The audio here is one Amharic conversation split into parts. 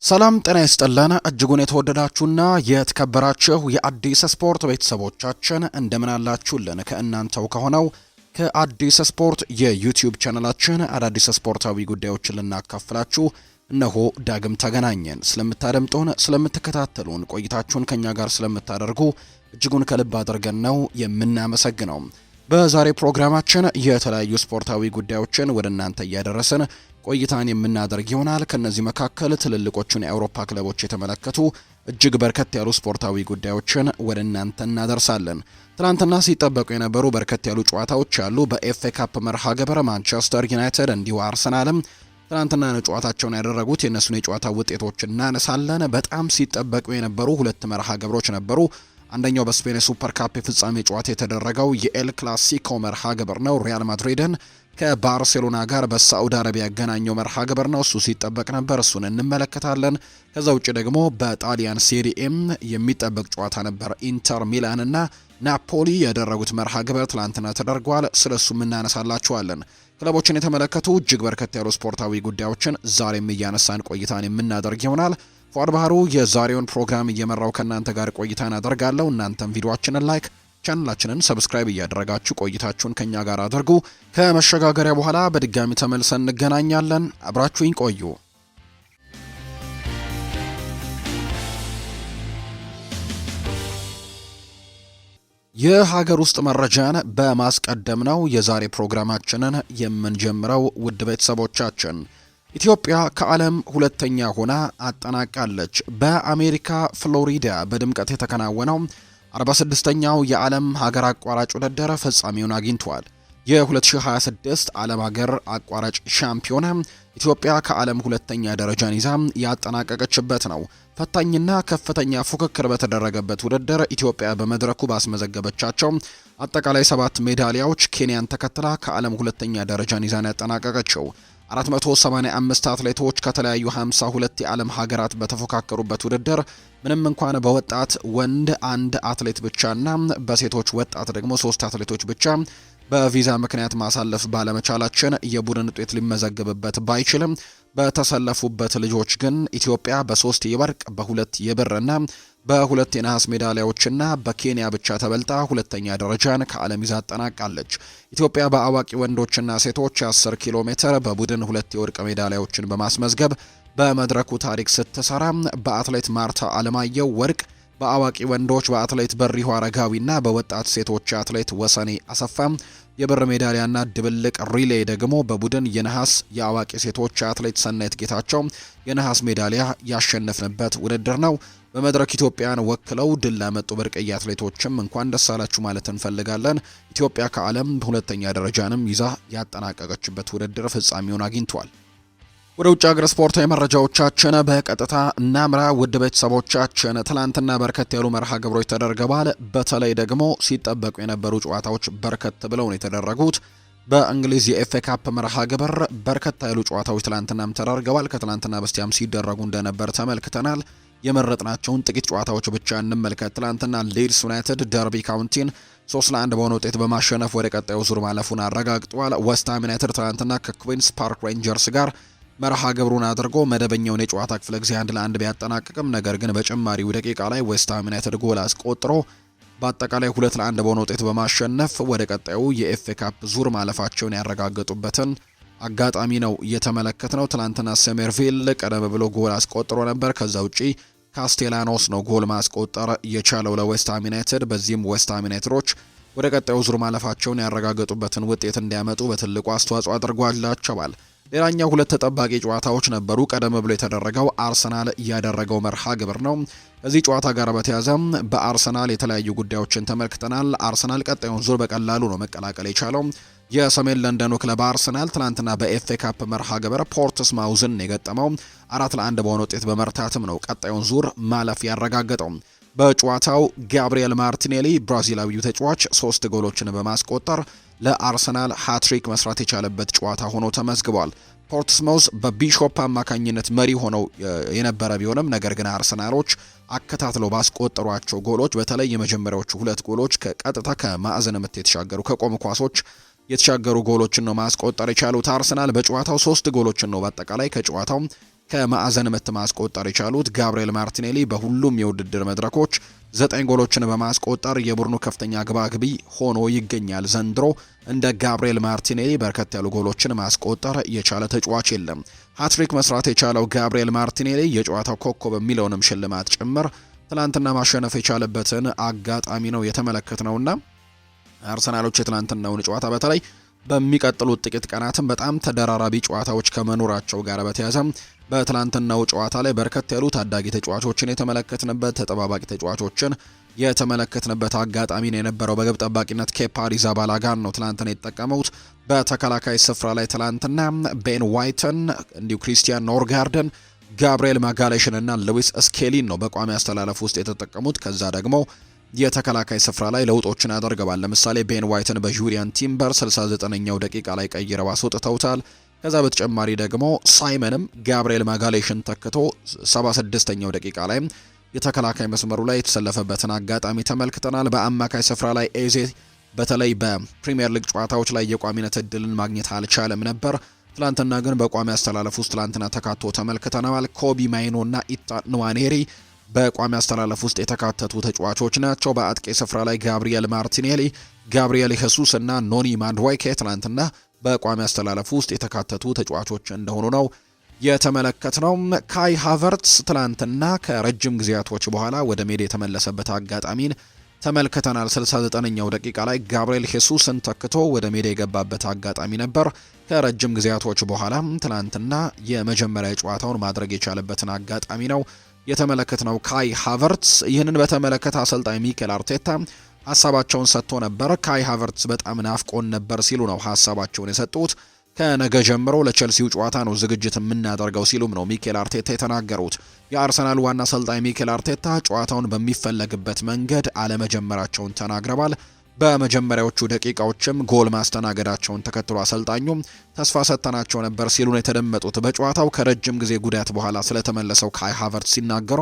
ሰላም ጤና ይስጥልን እጅጉን የተወደዳችሁና የተከበራችሁ የአዲስ ስፖርት ቤተሰቦቻችን እንደምን አላችሁልን? ከእናንተው ከሆነው ከአዲስ ስፖርት የዩቲዩብ ቻናላችን አዳዲስ ስፖርታዊ ጉዳዮችን ልናካፍላችሁ እነሆ ዳግም ተገናኘን። ስለምታደምጡን፣ ስለምትከታተሉን፣ ቆይታችሁን ከኛ ጋር ስለምታደርጉ እጅጉን ከልብ አድርገን ነው የምናመሰግነው። በዛሬ ፕሮግራማችን የተለያዩ ስፖርታዊ ጉዳዮችን ወደ እናንተ እያደረስን ቆይታን የምናደርግ ይሆናል። ከነዚህ መካከል ትልልቆቹን የአውሮፓ ክለቦች የተመለከቱ እጅግ በርከት ያሉ ስፖርታዊ ጉዳዮችን ወደ እናንተ እናደርሳለን። ትናንትና ሲጠበቁ የነበሩ በርከት ያሉ ጨዋታዎች አሉ። በኤፍኤ ካፕ መርሃ ግብር ማንቸስተር ዩናይትድ እንዲሁ አርሰናልም ትናንትና ጨዋታቸውን ያደረጉት የእነሱን የጨዋታ ውጤቶች እናነሳለን። በጣም ሲጠበቁ የነበሩ ሁለት መርሃ ግብሮች ነበሩ። አንደኛው በስፔን ሱፐር ካፕ የፍጻሜ ጨዋታ የተደረገው የኤል ክላሲኮ መርሃ ግብር ነው። ሪያል ማድሪድን ከባርሴሎና ጋር በሳዑዲ አረቢያ ያገናኘው መርሃ ግብር ነው። እሱ ሲጠበቅ ነበር፣ እሱን እንመለከታለን። ከዛ ውጭ ደግሞ በጣሊያን ሴሪኤም የሚጠበቅ ጨዋታ ነበር። ኢንተር ሚላን እና ናፖሊ ያደረጉት መርሃ ግብር ትላንትና ተደርጓል። ስለሱም እናነሳላችኋለን። ክለቦችን የተመለከቱ እጅግ በርከት ያሉ ስፖርታዊ ጉዳዮችን ዛሬም እያነሳን ቆይታን የምናደርግ ይሆናል። ፏድ ባህሩ የዛሬውን ፕሮግራም እየመራው ከእናንተ ጋር ቆይታን አደርጋለሁ። እናንተም ቪዲዮአችንን ላይክ ቻናላችንን ሰብስክራይብ እያደረጋችሁ ቆይታችሁን ከኛ ጋር አድርጉ። ከመሸጋገሪያ በኋላ በድጋሚ ተመልሰን እንገናኛለን። አብራችሁኝ ቆዩ። የሀገር ውስጥ መረጃን በማስቀደም ነው የዛሬ ፕሮግራማችንን የምንጀምረው። ውድ ቤተሰቦቻችን ኢትዮጵያ ከዓለም ሁለተኛ ሆና አጠናቃለች። በአሜሪካ ፍሎሪዳ በድምቀት የተከናወነው 46ኛው የዓለም ሀገር አቋራጭ ውድድር ፍጻሜውን አግኝቷል። የ2026 ዓለም ሀገር አቋራጭ ሻምፒዮና ኢትዮጵያ ከዓለም ሁለተኛ ደረጃን ይዛ ያጠናቀቀችበት ነው። ፈታኝና ከፍተኛ ፉክክር በተደረገበት ውድድር ኢትዮጵያ በመድረኩ ባስመዘገበቻቸው አጠቃላይ 7 ሜዳሊያዎች ኬንያን ተከትላ ከዓለም ሁለተኛ ደረጃን ይዛ ያጠናቀቀችው። 485 አትሌቶች ከተለያዩ 52 የዓለም ሀገራት በተፎካከሩበት ውድድር ምንም እንኳን በወጣት ወንድ አንድ አትሌት ብቻና በሴቶች ወጣት ደግሞ 3 አትሌቶች ብቻ በቪዛ ምክንያት ማሳለፍ ባለመቻላችን የቡድን ውጤት ሊመዘገብበት ባይችልም በተሰለፉበት ልጆች ግን ኢትዮጵያ በ3 የወርቅ በ2 የብርና በ2 የነሐስ ሜዳሊያዎችና በኬንያ ብቻ ተበልጣ ሁለተኛ ደረጃን ከዓለም ይዛ አጠናቃለች። ኢትዮጵያ በአዋቂ ወንዶችና ሴቶች 10 ኪሎ ሜትር በቡድን 2 የወርቅ ሜዳሊያዎችን በማስመዝገብ በመድረኩ ታሪክ ስትሰራ በአትሌት ማርታ አለማየሁ ወርቅ፣ በአዋቂ ወንዶች በአትሌት በሪሁ አረጋዊና በወጣት ሴቶች አትሌት ወሰኔ አሰፋ የብር ሜዳሊያና ድብልቅ ሪሌ ደግሞ በቡድን የነሐስ የአዋቂ ሴቶች አትሌት ሰናይት ጌታቸው የነሐስ ሜዳሊያ ያሸነፍንበት ውድድር ነው። በመድረክ ኢትዮጵያን ወክለው ድል ላመጡ ብርቅዬ አትሌቶችም እንኳን ደስ አላችሁ ማለት እንፈልጋለን። ኢትዮጵያ ከዓለም በሁለተኛ ደረጃንም ይዛ ያጠናቀቀችበት ውድድር ፍጻሜውን አግኝቷል። ወደ ውጭ ሀገር ስፖርታዊ መረጃዎቻችን በቀጥታ እናምራ። ውድ ቤተሰቦቻችን ትላንትና በርከት ያሉ መርሃ ግብሮች ተደርገዋል። በተለይ ደግሞ ሲጠበቁ የነበሩ ጨዋታዎች በርከት ብለው ነው የተደረጉት። በእንግሊዝ የኤፍኤ ካፕ መርሃ ግብር በርከት ያሉ ጨዋታዎች ትላንትናም ተደርገዋል። ከትላንትና በስቲያም ሲደረጉ እንደነበር ተመልክተናል። የመረጥናቸውን ጥቂት ጨዋታዎች ብቻ እንመልከት። ትላንትና ሊድስ ዩናይትድ ደርቢ ካውንቲን 3-1 በሆነ ውጤት በማሸነፍ ወደ ቀጣዩ ዙር ማለፉን አረጋግጧል። ዌስትሃም ዩናይትድ ትላንትና ከኩዊንስ ፓርክ ሬንጀርስ ጋር መርሃ ግብሩን አድርጎ መደበኛውን የጨዋታ ክፍለ ጊዜ 1-1 ቢያጠናቅቅም ነገር ግን በጭማሪው ደቂቃ ላይ ዌስትሃም ዩናይትድ ጎል አስቆጥሮ በአጠቃላይ 2-1 በሆነ ውጤት በማሸነፍ ወደ ቀጣዩ የኤፍኤ ካፕ ዙር ማለፋቸውን ያረጋገጡበትን አጋጣሚ ነው እየተመለከትነው። ትላንትና ሰሜርቪል ቀደም ብሎ ጎል አስቆጥሮ ነበር። ከዛ ውጪ ካስቴላኖስ ነው ጎል ማስቆጠር የቻለው ለዌስትሃም ዩናይትድ። በዚህም ዌስትሃም ዩናይትዶች ወደ ቀጣዩ ዙር ማለፋቸውን ያረጋገጡበትን ውጤት እንዲያመጡ በትልቁ አስተዋጽኦ አድርጓላቸዋል። ሌላኛው ሁለት ተጠባቂ ጨዋታዎች ነበሩ። ቀደም ብሎ የተደረገው አርሰናል ያደረገው መርሃ ግብር ነው። ከዚህ ጨዋታ ጋር በተያያዘ በአርሰናል የተለያዩ ጉዳዮችን ተመልክተናል። አርሰናል ቀጣዩን ዙር በቀላሉ ነው መቀላቀል የቻለው። የሰሜን ለንደኑ ክለብ አርሰናል ትናንትና በኤፍኤ ካፕ መርሃ ግብር ፖርትስማውዝን የገጠመው 4-1 በሆነ ውጤት በመርታትም ነው ቀጣዩን ዙር ማለፍ ያረጋገጠው። በጨዋታው ጋብሪኤል ማርቲኔሊ ብራዚላዊው ተጫዋች 3 ጎሎችን በማስቆጠር ለአርሰናል ሃትሪክ መስራት የቻለበት ጨዋታ ሆኖ ተመዝግቧል። ፖርትስማውዝ በቢሾፕ አማካኝነት መሪ ሆነው የነበረ ቢሆንም ነገር ግን አርሰናሎች አከታትለው ባስቆጠሯቸው ጎሎች በተለይ የመጀመሪያዎቹ 2 ጎሎች ከቀጥታ ከማዕዘን ምት የተሻገሩ ከቆሙ ኳሶች የተሻገሩ ጎሎችን ነው ማስቆጠር የቻሉት። አርሰናል በጨዋታው 3 ጎሎችን ነው በአጠቃላይ ከጨዋታው ከማዕዘን ምት ማስቆጠር የቻሉት ጋብሪኤል ማርቲኔሊ በሁሉም የውድድር መድረኮች 9 ጎሎችን በማስቆጠር የቡድኑ ከፍተኛ ግባግቢ ሆኖ ይገኛል። ዘንድሮ እንደ ጋብሪኤል ማርቲኔሊ በርከት ያሉ ጎሎችን ማስቆጠር የቻለ ተጫዋች የለም። ሃትሪክ መስራት የቻለው ጋብሪኤል ማርቲኔሊ የጨዋታው ኮከብ የሚለውንም ሽልማት ጭምር ትላንትና ማሸነፍ የቻለበትን አጋጣሚ ነው የተመለከትነውና አርሰናሎች የትላንትናውን ጨዋታ በተለይ በሚቀጥሉት ጥቂት ቀናትም በጣም ተደራራቢ ጨዋታዎች ከመኖራቸው ጋር በተያያዘ በትላንትናው ጨዋታ ላይ በርከት ያሉ ታዳጊ ተጫዋቾችን የተመለከትንበት ተጠባባቂ ተጫዋቾችን የተመለከትንበት አጋጣሚ ነው የነበረው። በግብ ጠባቂነት ኬፓ አሪዛባላጋን ነው ትላንትና የተጠቀሙት። በተከላካይ ስፍራ ላይ ትላንትና ቤን ዋይትን እንዲሁ ክሪስቲያን ኖርጋርደን ጋብሪኤል ማጋሌሽን እና ሉዊስ ስኬሊን ነው በቋሚ አስተላለፍ ውስጥ የተጠቀሙት። ከዛ ደግሞ የተከላካይ ስፍራ ላይ ለውጦችን አድርገዋል። ለምሳሌ ቤን ዋይትን በጁሪያን ቲምበር 69ኛው ደቂቃ ላይ ቀይረው አስወጥተውታል። ከዛ በተጨማሪ ደግሞ ሳይመንም ጋብሪኤል ማጋሌሽን ተክቶ 76ኛው ደቂቃ ላይ የተከላካይ መስመሩ ላይ የተሰለፈበትን አጋጣሚ ተመልክተናል። በአማካይ ስፍራ ላይ ኤዜ በተለይ በፕሪሚየር ሊግ ጨዋታዎች ላይ የቋሚነት እድልን ማግኘት አልቻለም ነበር። ትላንትና ግን በቋሚ አስተላለፍ ውስጥ ትላንትና ተካቶ ተመልክተናል። ኮቢ ማይኖ እና ኢታን ንዋኔሪ በቋሚ አስተላለፍ ውስጥ የተካተቱ ተጫዋቾች ናቸው። በአጥቂ ስፍራ ላይ ጋብሪኤል ማርቲኔሊ፣ ጋብሪኤል ሄሱስ እና ኖኒ ማድዋይኬ ትላንትና በቋሚ አስተላለፍ ውስጥ የተካተቱ ተጫዋቾች እንደሆኑ ነው የተመለከትነው። ካይ ሃቨርትስ ትላንትና ከረጅም ጊዜያቶች በኋላ ወደ ሜዳ የተመለሰበት አጋጣሚን ተመልክተናል። 69ኛው ደቂቃ ላይ ጋብሪኤል ሄሱስን ተክቶ ወደ ሜዳ የገባበት አጋጣሚ ነበር። ከረጅም ጊዜያቶች በኋላ ትላንትና የመጀመሪያ ጨዋታውን ማድረግ የቻለበትን አጋጣሚ ነው የተመለከትነው። ካይ ሃቨርትስ ይህንን በተመለከተ አሰልጣኝ ሚኬል አርቴታ ሀሳባቸውን ሰጥቶ ነበር። ካይ ሃቨርትስ በጣም ናፍቆን ነበር ሲሉ ነው ሀሳባቸውን የሰጡት። ከነገ ጀምሮ ለቸልሲው ጨዋታ ነው ዝግጅት የምናደርገው ሲሉም ነው ሚኬል አርቴታ የተናገሩት። የአርሰናል ዋና አሰልጣኝ ሚኬል አርቴታ ጨዋታውን በሚፈለግበት መንገድ አለመጀመራቸውን ተናግረዋል። በመጀመሪያዎቹ ደቂቃዎችም ጎል ማስተናገዳቸውን ተከትሎ አሰልጣኙም ተስፋ ሰጥተናቸው ነበር ሲሉ ነው የተደመጡት። በጨዋታው ከረጅም ጊዜ ጉዳት በኋላ ስለተመለሰው ካይ ሃቨርትስ ሲናገሩ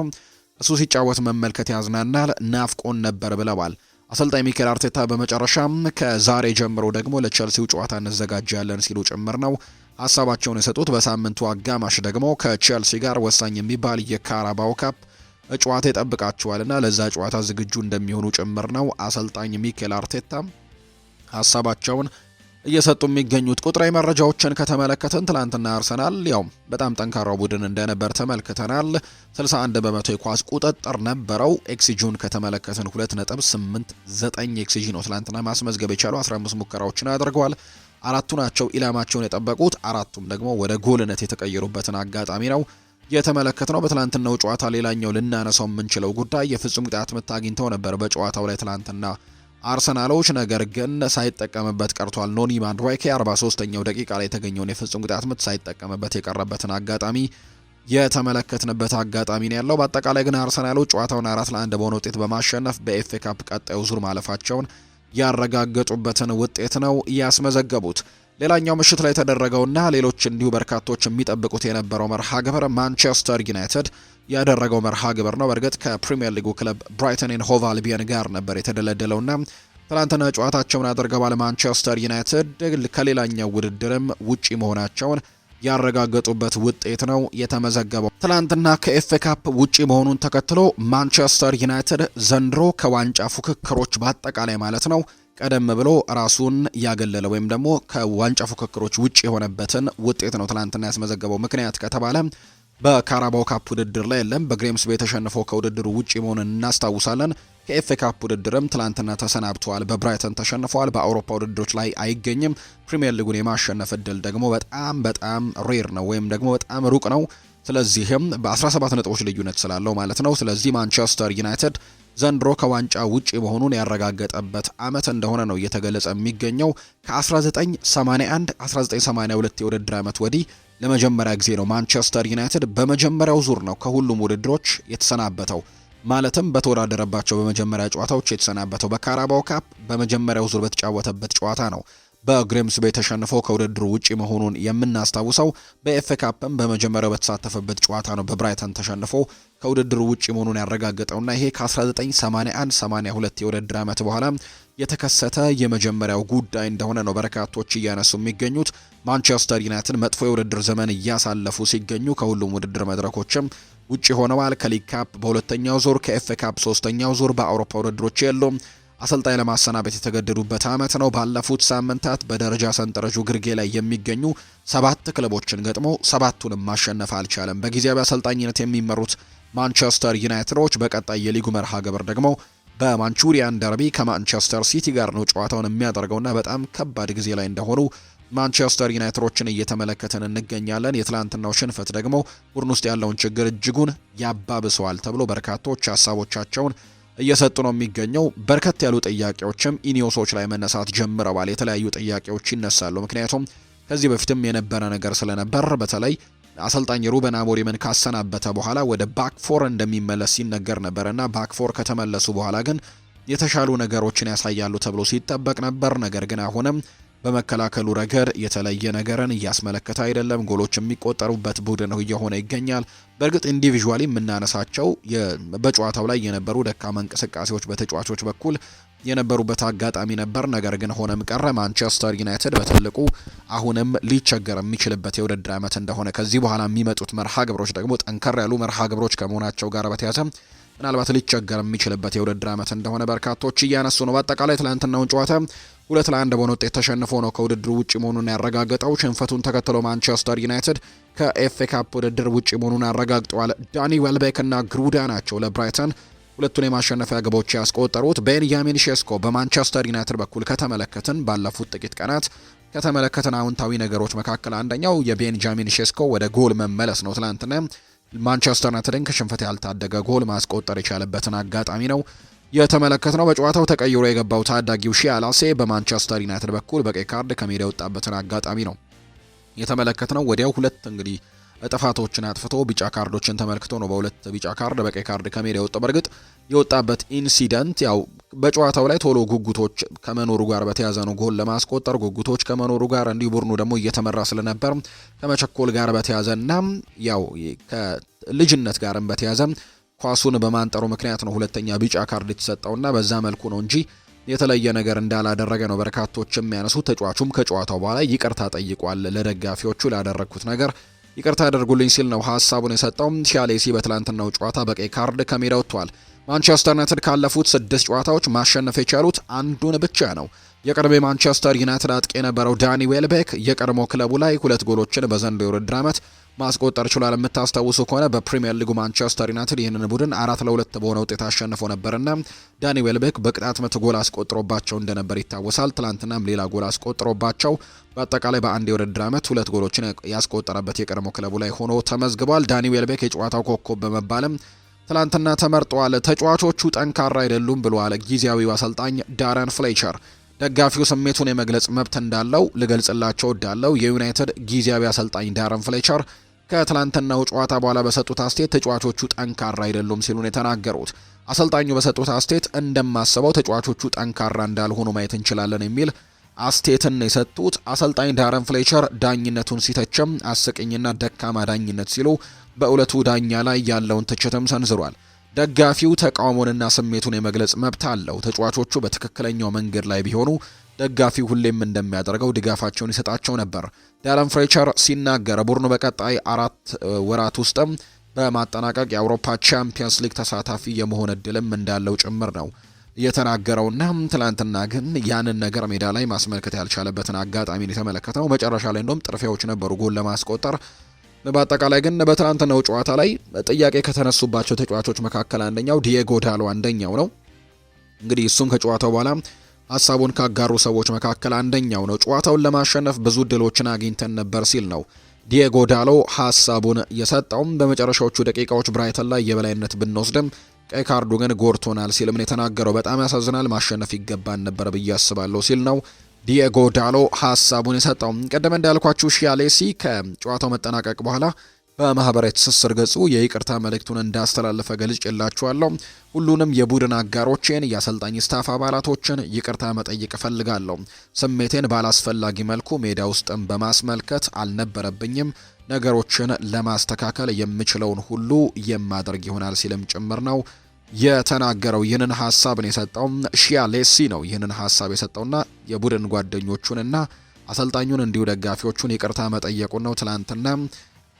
እሱ ሲጫወት መመልከት ያዝናናል፣ ናፍቆን ነበር ብለዋል። አሰልጣኝ ሚኬል አርቴታ በመጨረሻም ከዛሬ ጀምሮ ደግሞ ለቸልሲው ጨዋታ እንዘጋጃለን ሲሉ ጭምር ነው ሀሳባቸውን የሰጡት። በሳምንቱ አጋማሽ ደግሞ ከቸልሲ ጋር ወሳኝ የሚባል የካራባኦ ካፕ ጨዋታ ይጠብቃቸዋልና ለዛ ጨዋታ ዝግጁ እንደሚሆኑ ጭምር ነው አሰልጣኝ ሚኬል አርቴታ ሀሳባቸውን እየሰጡ የሚገኙት። ቁጥራዊ መረጃዎችን ከተመለከትን ትላንትና አርሰናል ያው በጣም ጠንካራው ቡድን እንደነበር ተመልክተናል። 61 በመቶ የኳስ ቁጥጥር ነበረው። ኤክስጂውን ከተመለከትን 2.89 ኤክስጂ ነው ትላንትና ማስመዝገብ የቻለው። 15 ሙከራዎችን አድርገዋል። 4ቱ ናቸው ኢላማቸውን የጠበቁት፣ 4ቱም ደግሞ ወደ ጎልነት የተቀየሩበትን አጋጣሚ ነው የተመለከትነው። በትላንትናው ጨዋታ ሌላኛው ልናነሳው የምንችለው ጉዳይ የፍጹም ቅጣት ምት አግኝተው ነበር በጨዋታው ላይ ትላንትና አርሰናሎች፣ ነገር ግን ሳይጠቀምበት ቀርቷል። ኖኒ ማድዋይኬ 43ኛው ደቂቃ ላይ የተገኘውን የፍጹም ቅጣት ምት ሳይጠቀምበት የቀረበትን አጋጣሚ የተመለከትንበት አጋጣሚ ነው ያለው። በአጠቃላይ ግን አርሰናሎች ጨዋታውን 4-1 በሆነ ውጤት በማሸነፍ በኤፍኤ ካፕ ቀጣዩ ዙር ማለፋቸውን ያረጋገጡበትን ውጤት ነው ያስመዘገቡት። ሌላኛው ምሽት ላይ የተደረገውና ሌሎች እንዲሁ በርካቶች የሚጠብቁት የነበረው መርሃ ግብር ማንቸስተር ዩናይትድ ያደረገው መርሃ ግብር ነው። በእርግጥ ከፕሪሚየር ሊጉ ክለብ ብራይተን ኤንድ ሆቭ አልቢየን ጋር ነበር የተደለደለውና ትላንትና ጨዋታቸውን አድርገዋል። ማንቸስተር ዩናይትድ ከሌላኛው ውድድርም ውጪ መሆናቸውን ያረጋገጡበት ውጤት ነው የተመዘገበው። ትላንትና ከኤፍኤ ካፕ ውጪ መሆኑን ተከትሎ ማንቸስተር ዩናይትድ ዘንድሮ ከዋንጫ ፉክክሮች በአጠቃላይ ማለት ነው ቀደም ብሎ ራሱን ያገለለ ወይም ደግሞ ከዋንጫ ፉክክሮች ውጪ የሆነበትን ውጤት ነው ትላንትና ያስመዘገበው። ምክንያት ከተባለ በካራባኦ ካፕ ውድድር ላይ የለም። በግሬምስ ቤ ተሸንፈው ከውድድሩ ውጪ መሆኑን እናስታውሳለን። ከኤፍኤ ካፕ ውድድርም ትላንትና ተሰናብተዋል። በብራይተን ተሸንፈዋል። በአውሮፓ ውድድሮች ላይ አይገኝም። ፕሪሚየር ሊጉን የማሸነፍ እድል ደግሞ በጣም ሬር ነው ወይም ደግሞ በጣም ሩቅ ነው። ስለዚህም በ17 ነጥቦች ልዩነት ስላለው ማለት ነው። ስለዚህ ማንቸስተር ዩናይትድ ዘንድሮ ከዋንጫ ውጪ መሆኑን ያረጋገጠበት ዓመት እንደሆነ ነው እየተገለጸ የሚገኘው። ከ1981 1982 የውድድር ዓመት ወዲህ ለመጀመሪያ ጊዜ ነው ማንቸስተር ዩናይትድ በመጀመሪያው ዙር ነው ከሁሉም ውድድሮች የተሰናበተው። ማለትም በተወዳደረባቸው በመጀመሪያ ጨዋታዎች የተሰናበተው። በካራባኦ ካፕ በመጀመሪያው ዙር በተጫወተበት ጨዋታ ነው በግሪምስቤ ተሸንፎ ከውድድሩ ውጪ መሆኑን የምናስታውሰው በኤፍኤ ካፕም በመጀመሪያው በተሳተፈበት ጨዋታ ነው በብራይተን ተሸንፎ ከውድድሩ ውጪ መሆኑን ያረጋገጠውና ይሄ ከ1981-82 የውድድር ዓመት በኋላ የተከሰተ የመጀመሪያው ጉዳይ እንደሆነ ነው በርካቶች እያነሱ የሚገኙት። ማንቸስተር ዩናይትድ መጥፎ የውድድር ዘመን እያሳለፉ ሲገኙ ከሁሉም ውድድር መድረኮችም ውጪ ሆነዋል። ከሊግ ካፕ በሁለተኛው ዙር፣ ከኤፍኤ ካፕ ሶስተኛው ዙር፣ በአውሮፓ ውድድሮች የሉም። አሰልጣኝ ለማሰናበት የተገደዱበት ዓመት ነው። ባለፉት ሳምንታት በደረጃ ሰንጠረዡ ግርጌ ላይ የሚገኙ 7 ክለቦችን ገጥሞ 7ቱንም ማሸነፍ አልቻለም። በጊዜያዊ አሰልጣኝነት የሚመሩት ማንቸስተር ዩናይትዶች በቀጣይ የሊጉ መርሃ ግብር ደግሞ በማንቹሪያን ደርቢ ከማንቸስተር ሲቲ ጋር ነው ጨዋታውን የሚያደርገውና በጣም ከባድ ጊዜ ላይ እንደሆኑ ማንቸስተር ዩናይትዶችን እየተመለከተን እንገኛለን። የትላንትናው ሽንፈት ደግሞ ቡድን ውስጥ ያለውን ችግር እጅጉን ያባብሰዋል ተብሎ በርካቶች ሀሳቦቻቸውን እየሰጡ ነው የሚገኘው። በርከት ያሉ ጥያቄዎችም ኢኒዮሶች ላይ መነሳት ጀምረዋል። የተለያዩ ጥያቄዎች ይነሳሉ። ምክንያቱም ከዚህ በፊትም የነበረ ነገር ስለነበር በተለይ አሰልጣኝ ሩበን አሞሪምን ካሰናበተ በኋላ ወደ ባክፎር እንደሚመለስ ሲነገር ነበርና ባክፎር ከተመለሱ በኋላ ግን የተሻሉ ነገሮችን ያሳያሉ ተብሎ ሲጠበቅ ነበር። ነገር ግን አሁንም በመከላከሉ ረገድ የተለየ ነገርን እያስመለከተ አይደለም። ጎሎች የሚቆጠሩበት ቡድን እየሆነ ይገኛል። በእርግጥ ኢንዲቪዥዋሊ የምናነሳቸው በጨዋታው ላይ የነበሩ ደካማ እንቅስቃሴዎች በተጫዋቾች በኩል የነበሩበት አጋጣሚ ነበር። ነገር ግን ሆነም ቀረ ማንቸስተር ዩናይትድ በትልቁ አሁንም ሊቸገር የሚችልበት የውድድር ዓመት እንደሆነ ከዚህ በኋላ የሚመጡት መርሃ ግብሮች ደግሞ ጠንከር ያሉ መርሃ ግብሮች ከመሆናቸው ጋር በተያያዘ ምናልባት ሊቸገር የሚችልበት የውድድር ዓመት እንደሆነ በርካቶች እያነሱ ነው። በአጠቃላይ ትላንትናውን ጨዋታ 2-1 በሆነ ውጤት ተሸንፎ ነው ከውድድሩ ውጪ መሆኑን ያረጋገጠው። ሽንፈቱን ተከትሎ ማንቸስተር ዩናይትድ ከኤፍኤ ካፕ ውድድር ውጪ መሆኑን አረጋግጠዋል። ዳኒ ዌልቤክ እና ግሩዳ ናቸው ለብራይተን ሁለቱን የማሸነፊያ ግቦች ያስቆጠሩት። ቤንያሚን ሼስኮ በማንቸስተር ዩናይትድ በኩል ከተመለከትን ባለፉት ጥቂት ቀናት ከተመለከትን አዎንታዊ ነገሮች መካከል አንደኛው የቤንጃሚን ሼስኮ ወደ ጎል መመለስ ነው። ትላንትና ማንቸስተር ዩናይትድን ከሽንፈት ያልታደገ ጎል ማስቆጠር የቻለበትን አጋጣሚ ነው የተመለከትነው። በጨዋታው ተቀይሮ የገባው ታዳጊው ሺያላሴ በማንቸስተር ዩናይትድ በኩል በቀይ ካርድ ከሜዳ የወጣበትን አጋጣሚ ነው የተመለከትነው። ወዲያው ሁለት እንግዲህ ጥፋቶችን አጥፍቶ ቢጫ ካርዶችን ተመልክቶ ነው በሁለት ቢጫ ካርድ በቀይ ካርድ ከሜዳ የወጣው። በእርግጥ የወጣበት ኢንሲደንት ያው በጨዋታው ላይ ቶሎ ጉጉቶች ከመኖሩ ጋር በተያዘ ነው። ጎል ለማስቆጠር ጉጉቶች ከመኖሩ ጋር እንዲሁ ቡድኑ ደግሞ እየተመራ ስለነበር ከመቸኮል ጋር በተያዘና ያው ከልጅነት ጋርም በተያዘ ኳሱን በማንጠሩ ምክንያት ነው ሁለተኛ ቢጫ ካርድ የተሰጠውና በዛ መልኩ ነው እንጂ የተለየ ነገር እንዳላደረገ ነው በርካቶች የሚያነሱት። ተጫዋቹም ከጨዋታው በኋላ ይቅርታ ጠይቋል። ለደጋፊዎቹ ላደረግኩት ነገር ይቅርታ አድርጉልኝ ሲል ነው ሀሳቡን የሰጠው። ሺያሌሲ በትላንትናው ጨዋታ በቀይ ካርድ ከሜዳ ወጥቷል። ማንቸስተር ዩናይትድ ካለፉት 6 ጨዋታዎች ማሸነፍ የቻሉት አንዱን ብቻ ነው። የቀድሞ ማንቸስተር ዩናይትድ አጥቂ የነበረው ዳኒ ዌልቤክ የቀድሞ ክለቡ ላይ 2 ጎሎችን በዘንድሮው የውድድር ዓመት ማስቆጠር ችሏል። የምታስታውሱ ከሆነ በፕሪሚየር ሊጉ ማንቸስተር ዩናይትድ ይህንን ቡድን 4-2 በሆነ ውጤት አሸንፎ ነበርና ዳኒ ዌልቤክ በቅጣት ምት ጎል አስቆጥሮባቸው እንደነበር ይታወሳል። ትላንትናም ሌላ ጎል አስቆጥሮባቸው በአጠቃላይ በአንድ የውድድር ዓመት 2 ጎሎችን ያስቆጠረበት የቀድሞ ክለቡ ላይ ሆኖ ተመዝግቧል። ዳኒ ዌልቤክ የጨዋታው ኮከብ በመባልም ትላንትና ተመርጧል። ተጫዋቾቹ ጠንካራ አይደሉም ብለዋል ጊዜያዊው አሰልጣኝ ዳረን ፍሌቸር። ደጋፊው ስሜቱን የመግለጽ መብት እንዳለው ልገልጽላቸው እወዳለሁ። የዩናይትድ ጊዜያዊ አሰልጣኝ ዳረን ፍሌቸር ከትላንትናው ጨዋታ በኋላ በሰጡት አስተያየት ተጫዋቾቹ ጠንካራ አይደሉም ሲሉ ነው የተናገሩት። አሰልጣኙ በሰጡት አስተያየት እንደማስበው ተጫዋቾቹ ጠንካራ እንዳልሆኑ ማየት እንችላለን የሚል አስተያየትን የሰጡት አሰልጣኝ ዳረን ፍሌቸር ዳኝነቱን ሲተችም አስቂኝና ደካማ ዳኝነት ሲሉ በእለቱ ዳኛ ላይ ያለውን ትችትም ሰንዝሯል። ደጋፊው ተቃውሞንና ስሜቱን የመግለጽ መብት አለው። ተጫዋቾቹ በትክክለኛው መንገድ ላይ ቢሆኑ ደጋፊው ሁሌም እንደሚያደርገው ድጋፋቸውን ይሰጣቸው ነበር። ዳረን ፍሌቸር ሲናገር ቡድኑ በቀጣይ 4 ወራት ውስጥም በማጠናቀቅ የአውሮፓ ቻምፒየንስ ሊግ ተሳታፊ የመሆን እድልም እንዳለው ጭምር ነው የተናገረውና ትላንትና ግን ያንን ነገር ሜዳ ላይ ማስመልከት ያልቻለበትን አጋጣሚ የተመለከተው። መጨረሻ ላይ እንደውም ጥርፊያዎች ነበሩ ጎል ለማስቆጠር። በአጠቃላይ ግን በትናንትናው ጨዋታ ላይ ጥያቄ ከተነሱባቸው ተጫዋቾች መካከል አንደኛው ዲየጎ ዳሎ አንደኛው ነው። እንግዲህ እሱም ከጨዋታው በኋላ ሀሳቡን ካጋሩ ሰዎች መካከል አንደኛው ነው። ጨዋታውን ለማሸነፍ ብዙ ድሎችን አግኝተን ነበር ሲል ነው ዲየጎ ዳሎ ሀሳቡን የሰጠውም። በመጨረሻዎቹ ደቂቃዎች ብራይተን ላይ የበላይነት ብንወስድም ቀይ ካርዱ ግን ጎርቶናል ሲልም ነው የተናገረው። በጣም ያሳዝናል፣ ማሸነፍ ይገባን ነበር ብዬ አስባለሁ ሲል ነው ዲየጎ ዳሎ ሀሳቡን የሰጠው። ቀደም እንዳልኳችሁ ሺያሌሲ ከጨዋታው መጠናቀቅ በኋላ በማህበራዊ ትስስር ገጹ የይቅርታ መልእክቱን እንዳስተላለፈ ገልጬላችኋለሁ። ሁሉንም የቡድን አጋሮቼን፣ የአሰልጣኝ ስታፍ አባላቶችን ይቅርታ መጠየቅ እፈልጋለሁ። ስሜቴን ባላስፈላጊ መልኩ ሜዳ ውስጥም በማስመልከት አልነበረብኝም። ነገሮችን ለማስተካከል የምችለውን ሁሉ የማደርግ ይሆናል ሲልም ጭምር ነው የተናገረው። ይህንን ሀሳብን የሰጠው ሺያሌሲ ነው። ይህንን ሀሳብ የሰጠውና የቡድን ጓደኞቹንና አሰልጣኙን እንዲሁ ደጋፊዎቹን ይቅርታ መጠየቁን ነው ትላንትና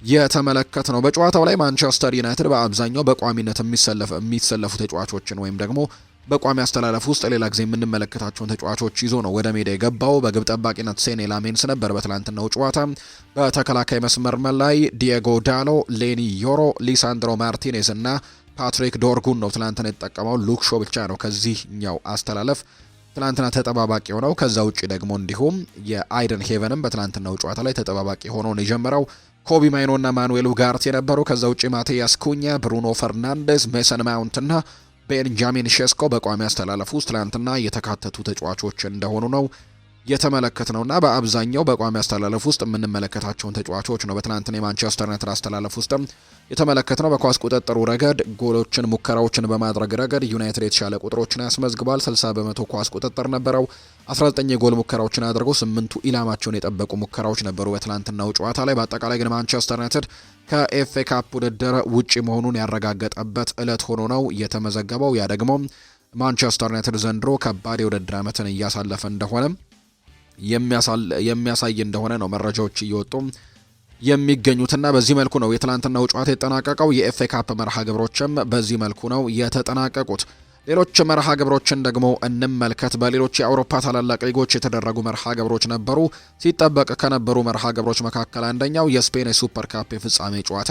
የተመለከት ነው። በጨዋታው ላይ ማንቸስተር ዩናይትድ በአብዛኛው በቋሚነት የሚሰለፉ ተጫዋቾችን ወይም ደግሞ በቋሚ አስተላለፍ ውስጥ ሌላ ጊዜ የምንመለከታቸውን ተጫዋቾች ይዞ ነው ወደ ሜዳ የገባው። በግብ ጠባቂነት ሴኔ ላሜንስ ነበር በትላንትናው ጨዋታ። በተከላካይ መስመር ላይ ዲየጎ ዳሎ፣ ሌኒ ዮሮ፣ ሊሳንድሮ ማርቲኔዝ እና ፓትሪክ ዶርጉን ነው ትላንትና የተጠቀመው። ሉክ ሾ ብቻ ነው ከዚህኛው አስተላለፍ ትላንትና ተጠባባቂ ሆነው። ከዛ ውጪ ደግሞ እንዲሁም የአይደን ሄቨንም በትላንትናው ጨዋታ ላይ ተጠባባቂ ሆኖ ነው የጀመረው። ኮቢ ማይኖ እና ማኑኤል ኡጋርቴ የነበሩ። ከዛ ውጪ ማቴያስ ኩኛ፣ ብሩኖ ፈርናንዴዝ፣ ሜሰን ማውንት እና ቤንጃሚን ሼስኮ በቋሚ አስተላለፍ ውስጥ ትላንትና የተካተቱ ተጫዋቾች እንደሆኑ ነው የተመለከትነውና በአብዛኛው በቋሚ አስተላለፍ ውስጥ የምንመለከታቸውን ተጫዋቾች ነው በትላንትና የማንቸስተር ዩናይትድ አስተላለፍ ውስጥ የተመለከትነው። በኳስ ቁጥጥሩ ረገድ ጎሎችን፣ ሙከራዎችን በማድረግ ረገድ ዩናይትድ የተሻለ ቁጥሮችን ያስመዝግቧል። 60 በመቶ ኳስ ቁጥጥር ነበረው። 19 የጎል ሙከራዎችን አድርገው 8ቱ ኢላማቸውን የጠበቁ ሙከራዎች ነበሩ በትላንትናው ጨዋታ ላይ። በአጠቃላይ ግን ማንቸስተር ዩናይትድ ከኤፍኤ ካፕ ውድድር ውጪ መሆኑን ያረጋገጠበት ዕለት ሆኖ ነው የተመዘገበው። ያ ደግሞ ማንቸስተር ዩናይትድ ዘንድሮ ከባድ የውድድር ዓመትን እያሳለፈ እንደሆነ የሚያሳይ እንደሆነ ነው መረጃዎች እየወጡ የሚገኙትና በዚህ መልኩ ነው የትላንትናው ጨዋታ የተጠናቀቀው። የኤፍኤ ካፕ መርሃ ግብሮችም በዚህ መልኩ ነው የተጠናቀቁት። ሌሎች መርሃ ግብሮችን ደግሞ እንመልከት። በሌሎች የአውሮፓ ታላላቅ ሊጎች የተደረጉ መርሃ ግብሮች ነበሩ። ሲጠበቅ ከነበሩ መርሃ ግብሮች መካከል አንደኛው የስፔን ሱፐር ካፕ የፍጻሜ ጨዋታ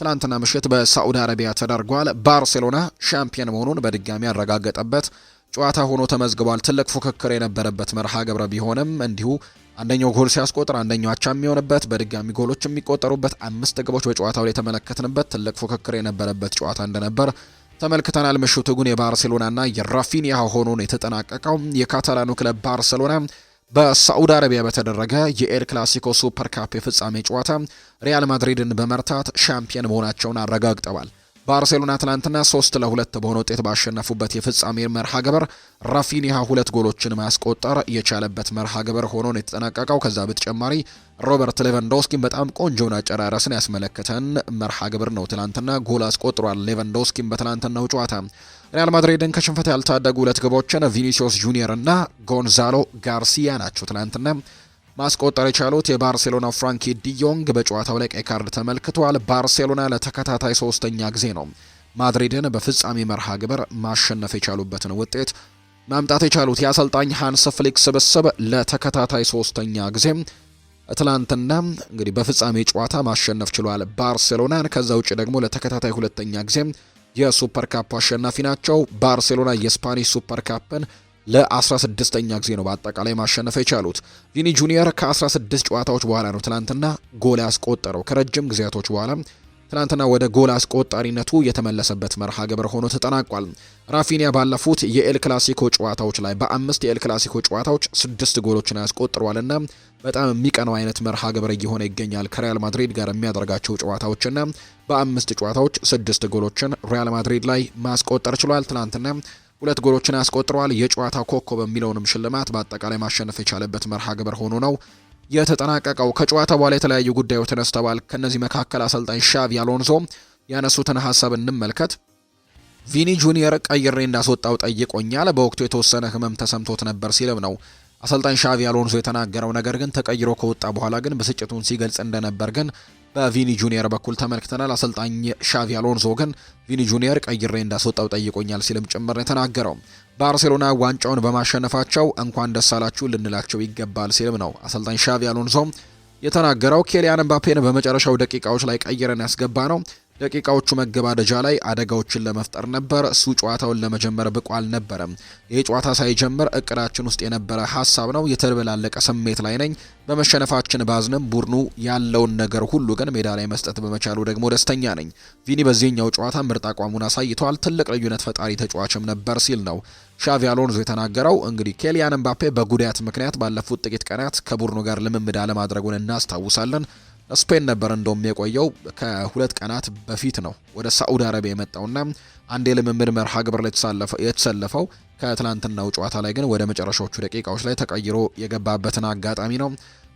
ትላንትና ምሽት በሳዑዲ አረቢያ ተደርጓል። ባርሴሎና ሻምፒዮን መሆኑን በድጋሚ ያረጋገጠበት ጨዋታ ሆኖ ተመዝግቧል። ትልቅ ፉክክር የነበረበት መርሃ ግብረ ቢሆንም እንዲሁ አንደኛው ጎል ሲያስቆጥር አንደኛው አቻ የሚሆንበት በድጋሚ ጎሎች የሚቆጠሩበት 5 ግቦች በጨዋታው ላይ የተመለከትንበት ትልቅ ፉክክር የነበረበት ጨዋታ እንደነበር ተመልክተናል። ምሽቱ ግን የባርሴሎናና የራፊኒያ ሆኖ ነው የተጠናቀቀው። የካታላኑ ክለብ ባርሴሎና በሳዑዲ አረቢያ በተደረገ የኤል ክላሲኮ ሱፐር ካፕ የፍጻሜ ጨዋታ ሪያል ማድሪድን በመርታት ሻምፒዮን መሆናቸውን አረጋግጠዋል። ባርሴሎና ትላንትና 3-2 በሆነ ውጤት ባሸነፉበት የፍጻሜ መርሃ ግብር ራፊኒያ 2 ጎሎችን ማስቆጠር የቻለበት መርሃ ግብር ሆኖ ነው የተጠናቀቀው። ከዛ በተጨማሪ ሮበርት ሌቫንዶስኪን በጣም ቆንጆውን አጨራረስን ያስመለከተን መርሃ ግብር ነው። ትላንትና ጎል አስቆጥሯል ሌቫንዶስኪን በትላንትናው ጨዋታ። ሪያል ማድሪድን ከሽንፈት ያልታደጉ 2 ግቦችን ቪኒሲዮስ ጁኒየር እና ጎንዛሎ ጋርሲያ ናቸው ትላንትና ማስቆጠር የቻሉት። የባርሴሎና ፍራንኪ ዲዮንግ በጨዋታው ላይ ቀይ ካርድ ተመልክቷል። ባርሴሎና ለተከታታይ 3ኛ ጊዜ ነው ማድሪድን በፍጻሜ መርሃ ግብር ማሸነፍ የቻሉበትን ውጤት ማምጣት የቻሉት። የአሰልጣኝ ሃንስ ፍሊክ ስብስብ ለተከታታይ 3ኛ ጊዜ ትላንትና እንግዲህ በፍጻሜ ጨዋታ ማሸነፍ ችሏል ባርሴሎናን። ከዛ ውጭ ደግሞ ለተከታታይ 2ኛ ጊዜ የሱፐር ካፕ አሸናፊ ናቸው። ባርሴሎና የስፓኒሽ ሱፐር ካፕን ለ16ኛ ጊዜ ነው በአጠቃላይ ማሸነፍ የቻሉት። ቪኒ ጁኒየር ከ16 ጨዋታዎች በኋላ ነው ትላንትና ጎል ያስቆጠረው። ከረጅም ጊዜያቶች በኋላ ትላንትና ወደ ጎል አስቆጣሪነቱ የተመለሰበት መርሃ ግብር ሆኖ ተጠናቋል። ራፊኒያ ባለፉት የኤል ክላሲኮ ጨዋታዎች ላይ በ5 የኤል ክላሲኮ ጨዋታዎች 6 ጎሎችን ያስቆጥሯልና በጣም የሚቀነው አይነት መርሃ ግብር እየሆነ ይገኛል። ከሪያል ማድሪድ ጋር የሚያደርጋቸው ጨዋታዎችና በ5 ጨዋታዎች 6 ጎሎችን ሪያል ማድሪድ ላይ ማስቆጠር ችሏል። ትላንትና 2 ጎሎችን ያስቆጥረዋል። የጨዋታ ኮከብ የሚለውንም ሽልማት በአጠቃላይ ማሸነፍ የቻለበት መርሃ ግብር ሆኖ ነው የተጠናቀቀው። ከጨዋታ በኋላ የተለያዩ ጉዳዮች ተነስተዋል። ከነዚህ መካከል አሰልጣኝ ሻቪ አሎንሶ ያነሱትን ሀሳብ እንመልከት። ቪኒ ጁኒየር ቀይሬ እንዳስወጣው ጠይቆኛል። በወቅቱ የተወሰነ ህመም ተሰምቶት ነበር ሲልም ነው አሰልጣኝ ሻቪ አሎንሶ የተናገረው። ነገር ግን ተቀይሮ ከወጣ በኋላ ግን ብስጭቱን ሲገልጽ እንደነበር ግን በቪኒ ጁኒየር በኩል ተመልክተናል። አሰልጣኝ ሻቪ አሎንሶ ግን ቪኒ ጁኒየር ቀይሬ እንዳስወጣው ጠይቆኛል ሲልም ጭምር የተናገረው። ባርሴሎና ዋንጫውን በማሸነፋቸው እንኳን ደስ አላችሁ ልንላቸው ይገባል ሲልም ነው አሰልጣኝ ሻቪ አሎንሶ የተናገረው። ኬሊያን ምባፔን በመጨረሻው ደቂቃዎች ላይ ቀይረን ያስገባ ነው። ደቂቃዎቹ መገባደጃ ላይ አደጋዎችን ለመፍጠር ነበር። እሱ ጨዋታውን ለመጀመር ብቁ አልነበረም። ይህ ጨዋታ ሳይጀምር እቅዳችን ውስጥ የነበረ ሀሳብ ነው። የተደበላለቀ ስሜት ላይ ነኝ። በመሸነፋችን ባዝንም ቡድኑ ያለውን ነገር ሁሉ ግን ሜዳ ላይ መስጠት በመቻሉ ደግሞ ደስተኛ ነኝ። ቪኒ በዚህኛው ጨዋታ ምርጥ አቋሙን አሳይቷል። ትልቅ ልዩነት ፈጣሪ ተጫዋችም ነበር ሲል ነው ሻቪ አሎንሶ የተናገረው። እንግዲህ ኬሊያን ምባፔ በጉዳት ምክንያት ባለፉት ጥቂት ቀናት ከቡድኑ ጋር ልምምድ አለማድረጉን እናስታውሳለን። ስፔን ነበር እንደውም የቆየው ከ2 ቀናት በፊት ነው ወደ ሳዑዲ አረቢያ የመጣውና አንድ የልምምድ መርሃ ግብር ላይ የተሰለፈው ከትላንትናው ጨዋታ ላይ ግን ወደ መጨረሻዎቹ ደቂቃዎች ላይ ተቀይሮ የገባበትን አጋጣሚ ነው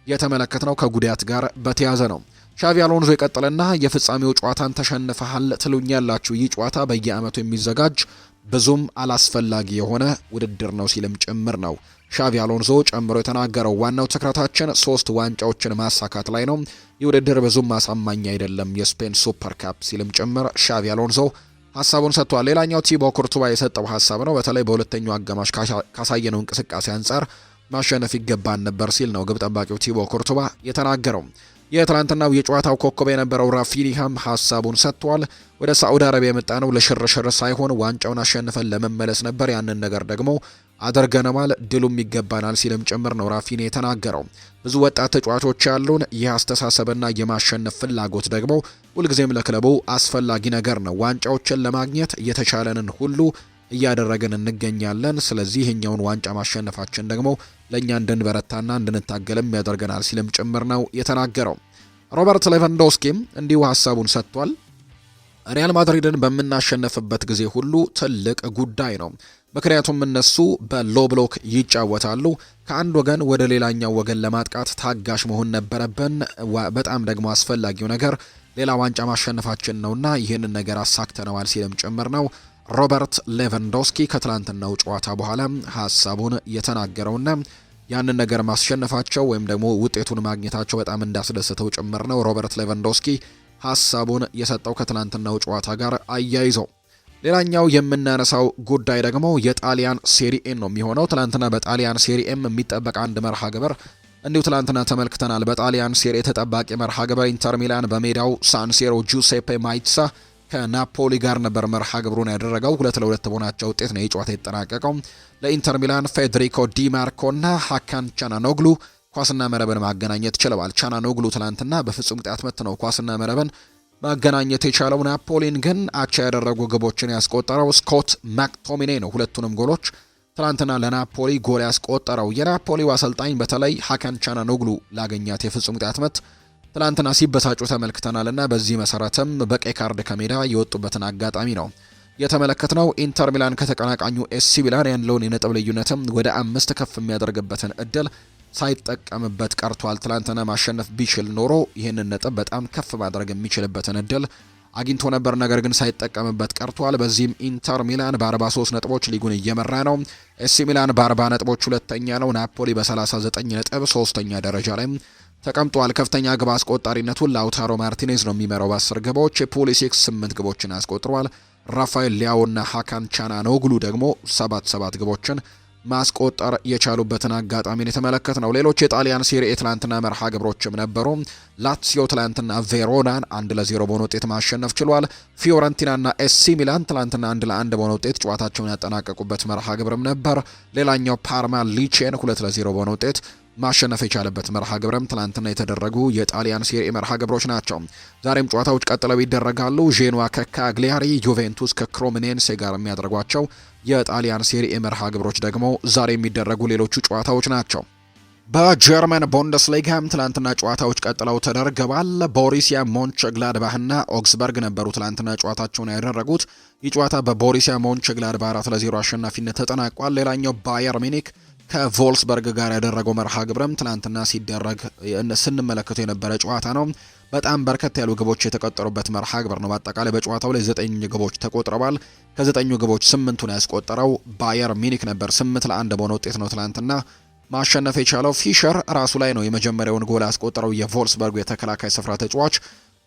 የተመለከትነው። ከጉዳት ጋር በተያዘ ነው። ሻቪ አሎንሶ የቀጠለና የፍጻሜው ጨዋታን ተሸንፈሃል ትሉኛላችሁ፣ ይህ ጨዋታ በየአመቱ የሚዘጋጅ ብዙም አላስፈላጊ የሆነ ውድድር ነው ሲልም ጭምር ነው ሻቪ አሎንሶ ጨምሮ የተናገረው። ዋናው ትኩረታችን 3 ዋንጫዎችን ማሳካት ላይ ነው፣ ይህ ውድድር ብዙም አሳማኝ አይደለም የስፔን ሱፐር ካፕ ሲልም ጭምር ሻቪ አሎንሶ ሀሳቡን ሰጥቷል። ሌላኛው ቲቦ ኩርቱባ የሰጠው ሀሳብ ነው። በተለይ በሁለተኛው አጋማሽ ካሳየነው እንቅስቃሴ አንጻር ማሸነፍ ይገባን ነበር ሲል ነው ግብ ጠባቂው ቲቦ ኩርቱባ የተናገረው። የትላንትናው የጨዋታው ኮከብ የነበረው ራፊኒሃም ሀሳቡን ሰጥቷል። ወደ ሳዑዲ አረቢያ የመጣ ነው ለሽርሽር ሳይሆን ዋንጫውን አሸንፈን ለመመለስ ነበር፣ ያንን ነገር ደግሞ አድርገነዋል፣ ድሉም ይገባናል ሲልም ጭምር ነው ራፊኒ የተናገረው። ብዙ ወጣት ተጫዋቾች ያሉን፣ ይህ አስተሳሰብና የማሸነፍ ፍላጎት ደግሞ ሁልጊዜም ለክለቡ አስፈላጊ ነገር ነው። ዋንጫዎችን ለማግኘት የተቻለንን ሁሉ እያደረግን እንገኛለን። ስለዚህ ይህኛውን ዋንጫ ማሸነፋችን ደግሞ ለእኛ እንድንበረታና እንድንታገልም ያደርገናል ሲልም ጭምር ነው የተናገረው። ሮበርት ሌቫንዶስኪም እንዲሁ ሀሳቡን ሰጥቷል። ሪያል ማድሪድን በምናሸነፍበት ጊዜ ሁሉ ትልቅ ጉዳይ ነው፣ ምክንያቱም እነሱ በሎ ብሎክ ይጫወታሉ። ከአንድ ወገን ወደ ሌላኛው ወገን ለማጥቃት ታጋሽ መሆን ነበረብን። በጣም ደግሞ አስፈላጊው ነገር ሌላ ዋንጫ ማሸነፋችን ነውና ይህንን ነገር አሳክተነዋል ሲልም ጭምር ነው ሮበርት ሌቫንዶስኪ ከትላንትናው ጨዋታ በኋላ ሀሳቡን የተናገረውና ያንን ነገር ማሸነፋቸው ወይም ደግሞ ውጤቱን ማግኘታቸው በጣም እንዳስደሰተው ጭምር ነው ሮበርት ሌቫንዶስኪ ሀሳቡን የሰጠው ከትላንትናው ጨዋታ ጋር አያይዞ። ሌላኛው የምናነሳው ጉዳይ ደግሞ የጣሊያን ሴሪኤ ነው የሚሆነው። ትላንትና በጣሊያን ሴሪኤም የሚጠበቅ አንድ መርሃ ግብር እንዲሁ ትላንትና ተመልክተናል። በጣሊያን ሴሪኤ ተጠባቂ መርሃ ግብር ኢንተር ሚላን በሜዳው ሳንሴሮ ጁሴፔ ማይትሳ ከናፖሊ ጋር ነበር መርሃ ግብሩን ያደረገው። 2-2 በሆናቸው ውጤት ነው የጨዋታ የተጠናቀቀው። ለኢንተር ሚላን ፌዴሪኮ ዲማርኮና ሃካን ቻናኖግሉ ኳስና መረብን ማገናኘት ችለዋል። ቻናኖግሉ ትላንትና በፍጹም ቅጣት ምት ነው ኳስና መረብን ማገናኘት የቻለው። ናፖሊን ግን አቻ ያደረጉ ግቦችን ያስቆጠረው ስኮት ማክቶሚኔ ነው። ሁለቱንም ጎሎች ትላንትና ለናፖሊ ጎል ያስቆጠረው። የናፖሊው አሰልጣኝ በተለይ ሃካን ቻናኖግሉ ላገኛት የፍጹም ቅጣት ምት ትላንትና ሲበሳጩ ተመልክተናልና በዚህ መሰረትም በቀይ ካርድ ከሜዳ የወጡበትን አጋጣሚ ነው የተመለከትነው። ኢንተር ሚላን ከተቀናቃኙ ኤሲ ሚላን ያለውን የነጥብ ልዩነትም ወደ 5 ከፍ የሚያደርግበትን እድል ሳይጠቀምበት ቀርቷል። ትላንትና ማሸነፍ ቢችል ኖሮ ይህንን ነጥብ በጣም ከፍ ማድረግ የሚችልበትን እድል አግኝቶ ነበር፣ ነገር ግን ሳይጠቀምበት ቀርቷል። በዚህም ኢንተር ሚላን በ43 ነጥቦች ሊጉን እየመራ ነው። ኤሲ ሚላን በ40 ነጥቦች ሁለተኛ ነው። ናፖሊ በ39 ነጥብ ሶስተኛ ደረጃ ላይ ተቀምጧል። ከፍተኛ ግብ አስቆጣሪነቱን ላውታሮ ማርቲኔዝ ነው የሚመራው በ10 ግቦች። ፑሊሲክ 8 ግቦችን አስቆጥሯል። ራፋኤል ሊያውና ሃካን ቻናኖግሉ ደግሞ 7 ግቦችን ማስቆጠር የቻሉበትን አጋጣሚን የተመለከትነው። ሌሎች የጣሊያን ሴሪኤ ትላንትና መርሃ ግብሮችም ነበሩ። ላትሲዮ ትላንትና ቬሮናን 1-0 በሆነ ውጤት ማሸነፍ ችሏል። ፊዮረንቲናና ኤሲ ሚላን ትላንትና 1-1 በሆነ ውጤት ጨዋታቸውን ያጠናቀቁበት መርሃ ግብርም ነበር። ሌላኛው ፓርማ ሊቼን 2-0 በሆነ ውጤት ማሸነፍ የቻለበት መርሃ ግብርም ትላንትና የተደረጉ የጣሊያን ሴሪኤ መርሃ ግብሮች ናቸው። ዛሬም ጨዋታዎች ቀጥለው ይደረጋሉ። ዤኖዋ ከካግሊያሪ፣ ዩቬንቱስ ከክሮሚኔንሴ ጋር የሚያደርጓቸው የጣሊያን ሴሪኤ መርሃ ግብሮች ደግሞ ዛሬ የሚደረጉ ሌሎቹ ጨዋታዎች ናቸው። በጀርመን ቡንደስሊጋም ትላንትና ጨዋታዎች ቀጥለው ተደርገዋል። ቦሩሲያ ሞንቸግላድባህና ኦግስበርግ ነበሩ ትላንትና ጨዋታቸውን ያደረጉት። ይህ ጨዋታ በቦሩሲያ ሞንቸግላድባህ 4-0 አሸናፊነት ተጠናቋል። ሌላኛው ባየር ሚኒክ ከቮልስበርግ ጋር ያደረገው መርሃ ግብረም ትላንትና ሲደረግ ስንመለከቱ የነበረ ጨዋታ ነው። በጣም በርከት ያሉ ግቦች የተቆጠሩበት መርሃ ግብር ነው። በአጠቃላይ በጨዋታው ላይ 9 ግቦች ተቆጥረዋል። ከ9 ግቦች 8ቱን ያስቆጠረው ባየር ሚኒክ ነበር። 8-1 በሆነ ውጤት ነው ትላንትና ማሸነፍ የቻለው። ፊሸር ራሱ ላይ ነው የመጀመሪያውን ጎል ያስቆጠረው የቮልስበርግ የተከላካይ ስፍራ ተጫዋች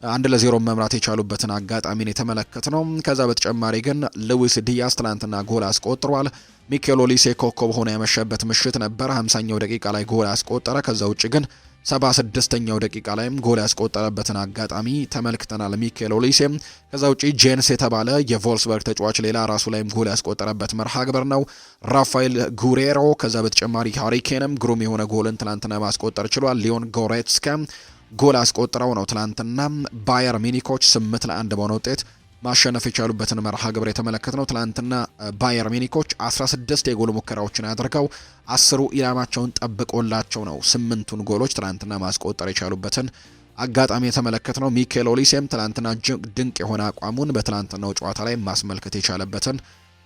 1-0 መምራት የቻሉበትን አጋጣሚን የተመለከትነው። ከዛ በተጨማሪ ግን ሉዊስ ዲያስ ትላንትና ጎል አስቆጥሯል። ሚኬል ኦሊሴ ኮከብ ሆኖ ያመሸበት ምሽት ነበር። 50ኛው ደቂቃ ላይ ጎል ያስቆጠረ። ከዛ ውጭ ግን 76ኛው ደቂቃ ላይም ጎል ያስቆጠረበትን አጋጣሚ ተመልክተናል ሚኬል ኦሊሴ። ከዛ ውጭ ጄንስ የተባለ የቮልስበርግ ተጫዋች ሌላ ራሱ ላይም ጎል ያስቆጠረበት መርሃ ግብር ነው። ራፋኤል ጉሬሮ ከዛ በተጨማሪ ሃሪኬንም ግሩም የሆነ ጎልን ትላንትና ማስቆጠር ችሏል። ሊዮን ጎሬትስካ ጎል አስቆጥረው ነው ትላንትና ባየር ሚኒኮች 8-1 በሆነ ውጤት ማሸነፍ የቻሉበትን መርሃ ግብር የተመለከትነው። ትላንትና ባየር ሚኒኮች 16 የጎል ሙከራዎችን አድርገው 10ሩ ኢላማቸውን ጠብቆላቸው ነው 8ቱን ጎሎች ትላንትና ማስቆጠር የቻሉበትን አጋጣሚ የተመለከትነው ሚኬል ኦሊሴም ትላንትና ድንቅ የሆነ አቋሙን በትላንትናው ጨዋታ ላይ ማስመልከት የቻለበትን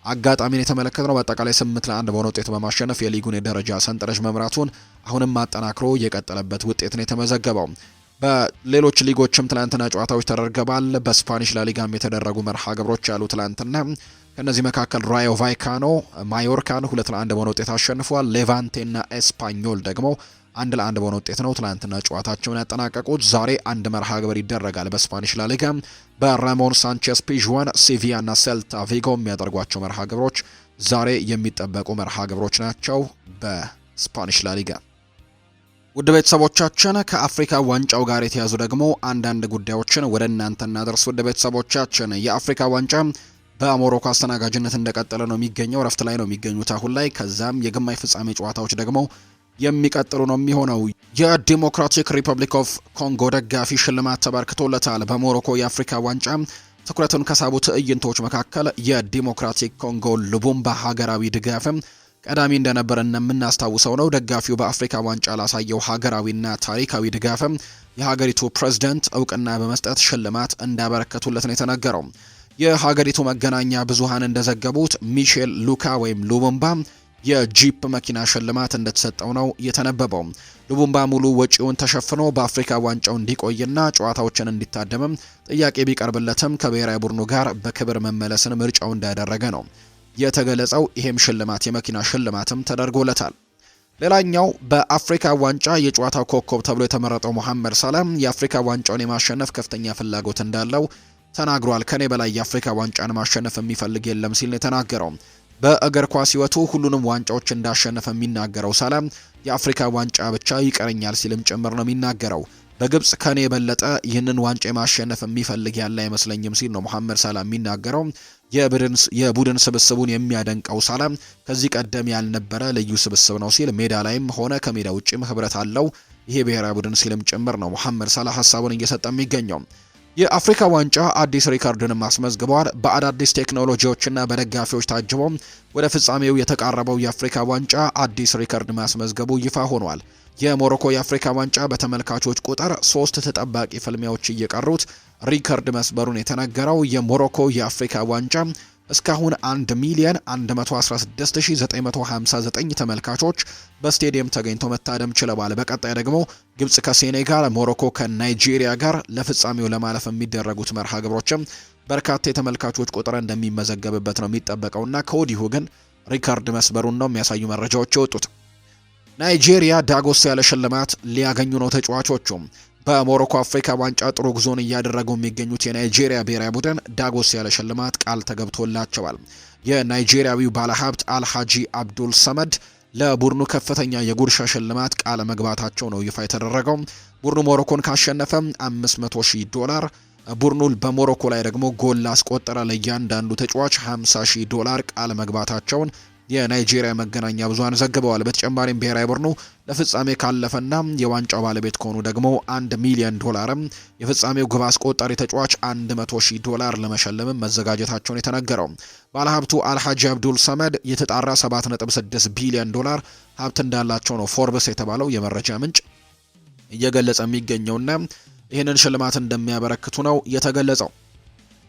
አጋጣሚን የተመለከትነው። በአጠቃላይ 8-1 በሆነ ውጤት በማሸነፍ የሊጉን የደረጃ ሰንጠረዥ መምራቱን አሁንም አጠናክሮ የቀጠለበት ውጤት ነው የተመዘገበው። በሌሎች ሊጎችም ትላንትና ጨዋታዎች ተደርገዋል። በስፓኒሽ ላሊጋም የተደረጉ መርሃ ግብሮች ያሉ ትላንትና ከነዚህ መካከል ራዮ ቫይካኖ ማዮርካን 2-1 በሆነ ውጤት አሸንፏል። ሌቫንቴና ኤስፓኞል ደግሞ 1-1 በሆነ ውጤት ነው ትላንትና ጨዋታቸውን ያጠናቀቁት። ዛሬ አንድ መርሃ ግብር ይደረጋል በስፓኒሽ ላሊጋ። በራሞን ሳንቼስ ፒዥዋን ሲቪያና ሴልታ ቪጎ የሚያደርጓቸው መርሃ ግብሮች ዛሬ የሚጠበቁ መርሃ ግብሮች ናቸው በስፓኒሽ ላሊጋ። ውድ ቤተሰቦቻችን ከአፍሪካ ዋንጫው ጋር የተያዙ ደግሞ አንዳንድ ጉዳዮችን ወደ እናንተ እናደርስ። ውድ ቤተሰቦቻችን የአፍሪካ ዋንጫ በሞሮኮ አስተናጋጅነት እንደቀጠለ ነው የሚገኘው። ረፍት ላይ ነው የሚገኙት አሁን ላይ። ከዛም የግማሽ ፍጻሜ ጨዋታዎች ደግሞ የሚቀጥሉ ነው የሚሆነው። የዲሞክራቲክ ሪፐብሊክ ኦፍ ኮንጎ ደጋፊ ሽልማት ተበርክቶለታል። በሞሮኮ የአፍሪካ ዋንጫ ትኩረቱን ከሳቡ ትዕይንቶች መካከል የዲሞክራቲክ ኮንጎ ሉቡምባ ሀገራዊ ድጋፍም ቀዳሚ እንደነበር የምናስታውሰው ነው። ደጋፊው በአፍሪካ ዋንጫ ላሳየው ሀገራዊና ታሪካዊ ድጋፍም የሀገሪቱ ፕሬዝዳንት እውቅና በመስጠት ሽልማት እንዳበረከቱለት ነው የተነገረው። የሀገሪቱ መገናኛ ብዙሃን እንደዘገቡት ሚሼል ሉካ ወይም ሉቡምባ የጂፕ መኪና ሽልማት እንደተሰጠው ነው የተነበበው። ሉቡምባ ሙሉ ወጪውን ተሸፍኖ በአፍሪካ ዋንጫው እንዲቆይና ጨዋታዎችን እንዲታደምም ጥያቄ ቢቀርብለትም ከብሔራዊ ቡድኑ ጋር በክብር መመለስን ምርጫው እንዳደረገ ነው የተገለጸው። ይሄም ሽልማት የመኪና ሽልማትም ተደርጎለታል። ሌላኛው በአፍሪካ ዋንጫ የጨዋታው ኮከብ ተብሎ የተመረጠው መሐመድ ሰላም የአፍሪካ ዋንጫውን የማሸነፍ ከፍተኛ ፍላጎት እንዳለው ተናግሯል። ከኔ በላይ የአፍሪካ ዋንጫን ማሸነፍ የሚፈልግ የለም ሲል የተናገረው። በእግር ኳስ ሕይወቱ ሁሉንም ዋንጫዎች እንዳሸነፈ የሚናገረው ሰላም የአፍሪካ ዋንጫ ብቻ ይቀረኛል ሲልም ጭምር ነው የሚናገረው። በግብጽ ከኔ የበለጠ ይህንን ዋንጫ ማሸነፍ የሚፈልግ ያለ አይመስለኝም ሲል ነው መሐመድ ሰላም የሚናገረው። የቡድን ስብስቡን የሚያደንቀው ሰላም ከዚህ ቀደም ያልነበረ ልዩ ስብስብ ነው ሲል ሜዳ ላይም ሆነ ከሜዳ ውጭም ህብረት አለው ይሄ ብሔራዊ ቡድን ሲልም ጭምር ነው መሐመድ ሰላህ ሀሳቡን እየሰጠ የሚገኘው። የአፍሪካ ዋንጫ አዲስ ሪካርድንም አስመዝግበዋል። በአዳዲስ ቴክኖሎጂዎችና በደጋፊዎች ታጅቦ ወደ ፍጻሜው የተቃረበው የአፍሪካ ዋንጫ አዲስ ሪካርድ ማስመዝገቡ ይፋ ሆኗል። የሞሮኮ የአፍሪካ ዋንጫ በተመልካቾች ቁጥር 3 ተጠባቂ ፍልሚያዎች እየቀሩት ሪካርድ መስበሩን የተነገረው የሞሮኮ የአፍሪካ ዋንጫ እስካሁን 1,116,959 ተመልካቾች በስቴዲየም ተገኝቶ መታደም ችለዋል። በቀጣይ ደግሞ ግብጽ ከሴኔጋል፣ ሞሮኮ ከናይጄሪያ ጋር ለፍጻሜው ለማለፍ የሚደረጉት መርሃ ግብሮችም በርካታ የተመልካቾች ቁጥር እንደሚመዘገብበት ነው የሚጠበቀውና ከወዲሁ ግን ሪካርድ መስበሩን ነው የሚያሳዩ መረጃዎች የወጡት። ናይጄሪያ ዳጎስ ያለ ሽልማት ሊያገኙ ነው ተጫዋቾቹ። በሞሮኮ አፍሪካ ዋንጫ ጥሩ ጉዞን እያደረጉ የሚገኙት የናይጄሪያ ብሔራዊ ቡድን ዳጎስ ያለ ሽልማት ቃል ተገብቶላቸዋል። የናይጄሪያዊው ባለሀብት አልሃጂ አብዱል ሰመድ ለቡድኑ ከፍተኛ የጉርሻ ሽልማት ቃል መግባታቸው ነው ይፋ የተደረገው። ቡድኑ ሞሮኮን ካሸነፈ $500,000፣ ቡድኑ በሞሮኮ ላይ ደግሞ ጎል ላስቆጠረ ለእያንዳንዱ ተጫዋች $50,000 ቃል መግባታቸውን የናይጄሪያ መገናኛ ብዙሃን ዘግበዋል። በተጨማሪም ብሔራዊ ቡድኑ ለፍጻሜ ካለፈና የዋንጫው ባለቤት ከሆኑ ደግሞ $1 ሚሊዮን፣ የፍጻሜው ግብ አስቆጣሪ ተጫዋች $100,000 ለመሸለም መዘጋጀታቸውን የተነገረው ባለሀብቱ አልሃጂ አብዱል ሰመድ የተጣራ $7.6 ቢሊዮን ሀብት እንዳላቸው ነው ፎርብስ የተባለው የመረጃ ምንጭ እየገለጸ የሚገኘውና ይህንን ሽልማት እንደሚያበረክቱ ነው የተገለጸው።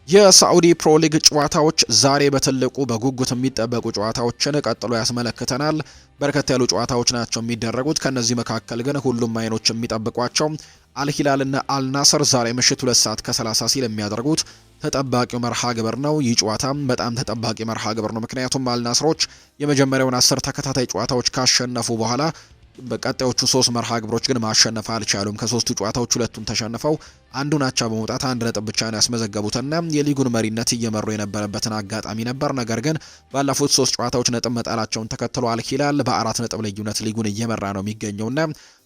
የሳዑዲ ፕሮ ሊግ ጨዋታዎች ዛሬ በትልቁ በጉጉት የሚጠበቁ ጨዋታዎችን ቀጥሎ ያስመለክተናል። በርከት ያሉ ጨዋታዎች ናቸው የሚደረጉት። ከነዚህ መካከል ግን ሁሉም አይኖች የሚጠብቋቸው አልሂላልና አልናስር ዛሬ ምሽት 2:30 ሲል የሚያደርጉት ተጠባቂው መርሃ ግብር ነው። ይህ ጨዋታም በጣም ተጠባቂ መርሃ ግብር ነው። ምክንያቱም አልናስሮች የመጀመሪያውን 10 ተከታታይ ጨዋታዎች ካሸነፉ በኋላ በቀጣዮቹ 3 መርሃ ግብሮች ግን ማሸነፍ አልቻሉም። ከ3ቱ ጨዋታዎች 2ቱን ተሸንፈው አንዱን አቻ በመውጣት 1 ነጥብ ብቻ ነው ያስመዘገቡትና የሊጉን መሪነት እየመሩ የነበረበትን አጋጣሚ ነበር። ነገር ግን ባለፉት 3 ጨዋታዎች ነጥብ መጣላቸውን ተከትሎ አልሂላል በ4 ነጥብ ልዩነት ሊጉን እየመራ ነው የሚገኘውና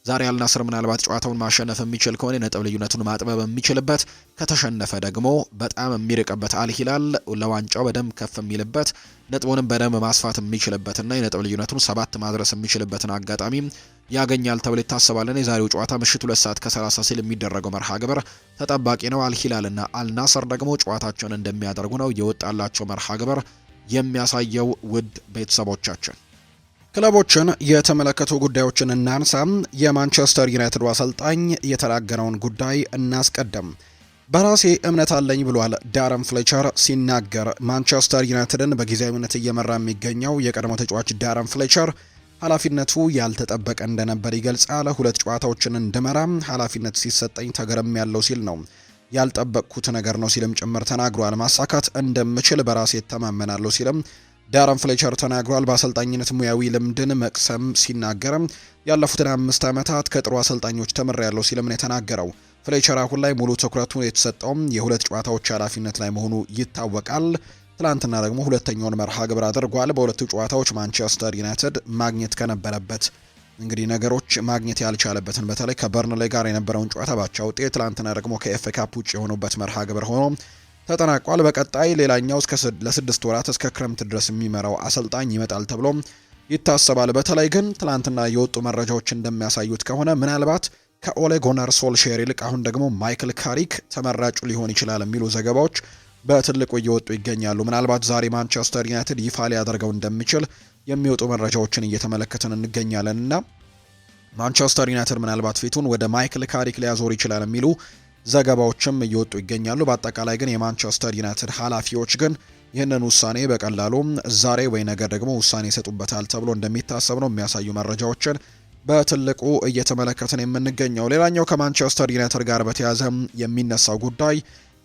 ዛሬ አልናስር ምናልባት ጨዋታውን ማሸነፍ የሚችል ከሆነ ነጥብ ልዩነቱን ማጥበብ የሚችልበት፣ ከተሸነፈ ደግሞ በጣም የሚርቅበት አልሂላል ለዋንጫው በደንብ ከፍ የሚልበት ነጥቡንም በደንብ ማስፋት የሚችልበትና የነጥብ ልዩነቱን 7 ማድረስ የሚችልበትን አጋጣሚ ያገኛል ተብሎ ይታሰባል። የዛሬው ጨዋታ ምሽት 2:30 ሲል የሚደረገው መርሃ ግብር ተጠባቂ ነው። አልሂላልና አልናስር ደግሞ ጨዋታቸውን እንደሚያደርጉ ነው የወጣላቸው መርሃ ግብር የሚያሳየው። ውድ ቤተሰቦቻችን ክለቦችን የተመለከቱ ጉዳዮችን እናንሳ። የማንቸስተር ዩናይትድ አሰልጣኝ የተናገረውን ጉዳይ እናስቀድም። በራሴ እምነት አለኝ ብሏል ዳረን ፍሌቸር ሲናገር። ማንቸስተር ዩናይትድን በጊዜያዊነት እየመራ የሚገኘው የቀድሞ ተጫዋች ዳረን ፍሌቸር ኃላፊነቱ ያልተጠበቀ እንደነበር ይገልጻል። 2 ጨዋታዎችን እንድመራ ኃላፊነት ሲሰጠኝ ተገረም ያለው ሲል ነው ያልጠበቅኩት ነገር ነው ሲልም ጭምር ተናግሯል። ማሳካት እንደምችል በራሴ እተማመናለሁ ሲልም ዳረን ፍሌቸር ተናግሯል። በአሰልጣኝነት ሙያዊ ልምድን መቅሰም ሲናገርም ያለፉትን 5 ዓመታት ከጥሩ አሰልጣኞች ተምሬያለሁ ሲልም ነው የተናገረው። ፍሌቸር አሁን ላይ ሙሉ ትኩረቱ የተሰጠውም የ2 ጨዋታዎች ኃላፊነት ላይ መሆኑ ይታወቃል። ትላንትና ደግሞ ሁለተኛውን መርሃ ግብር አድርጓል። በሁለቱ ጨዋታዎች ማንቸስተር ዩናይትድ ማግኘት ከነበረበት እንግዲህ ነገሮች ማግኘት ያልቻለበትን በተለይ ከበርንሌይ ጋር የነበረውን ጨዋታ ባቻ ውጤት፣ ትላንትና ደግሞ ከኤፍኤ ካፕ ውጭ የሆኑበት መርሃ ግብር ሆኖ ተጠናቋል። በቀጣይ ሌላኛው ለ6 ወራት እስከ ክረምት ድረስ የሚመራው አሰልጣኝ ይመጣል ተብሎ ይታሰባል። በተለይ ግን ትላንትና የወጡ መረጃዎች እንደሚያሳዩት ከሆነ ምናልባት ከኦሌ ጉናር ሶልሼር ይልቅ አሁን ደግሞ ማይክል ካሪክ ተመራጩ ሊሆን ይችላል የሚሉ ዘገባዎች በትልቁ እየወጡ ይገኛሉ። ምናልባት ዛሬ ማንቸስተር ዩናይትድ ይፋ ሊያደርገው እንደሚችል የሚወጡ መረጃዎችን እየተመለከትን እንገኛለን እና ማንቸስተር ዩናይትድ ምናልባት ፊቱን ወደ ማይክል ካሪክ ሊያዞር ይችላል የሚሉ ዘገባዎችም እየወጡ ይገኛሉ። በአጠቃላይ ግን የማንቸስተር ዩናይትድ ኃላፊዎች ግን ይህንን ውሳኔ በቀላሉ ዛሬ ወይ ነገ ደግሞ ውሳኔ ይሰጡበታል ተብሎ እንደሚታሰብ ነው የሚያሳዩ መረጃዎችን በትልቁ እየተመለከትን የምንገኘው። ሌላኛው ከማንቸስተር ዩናይትድ ጋር በተያያዘ የሚነሳው ጉዳይ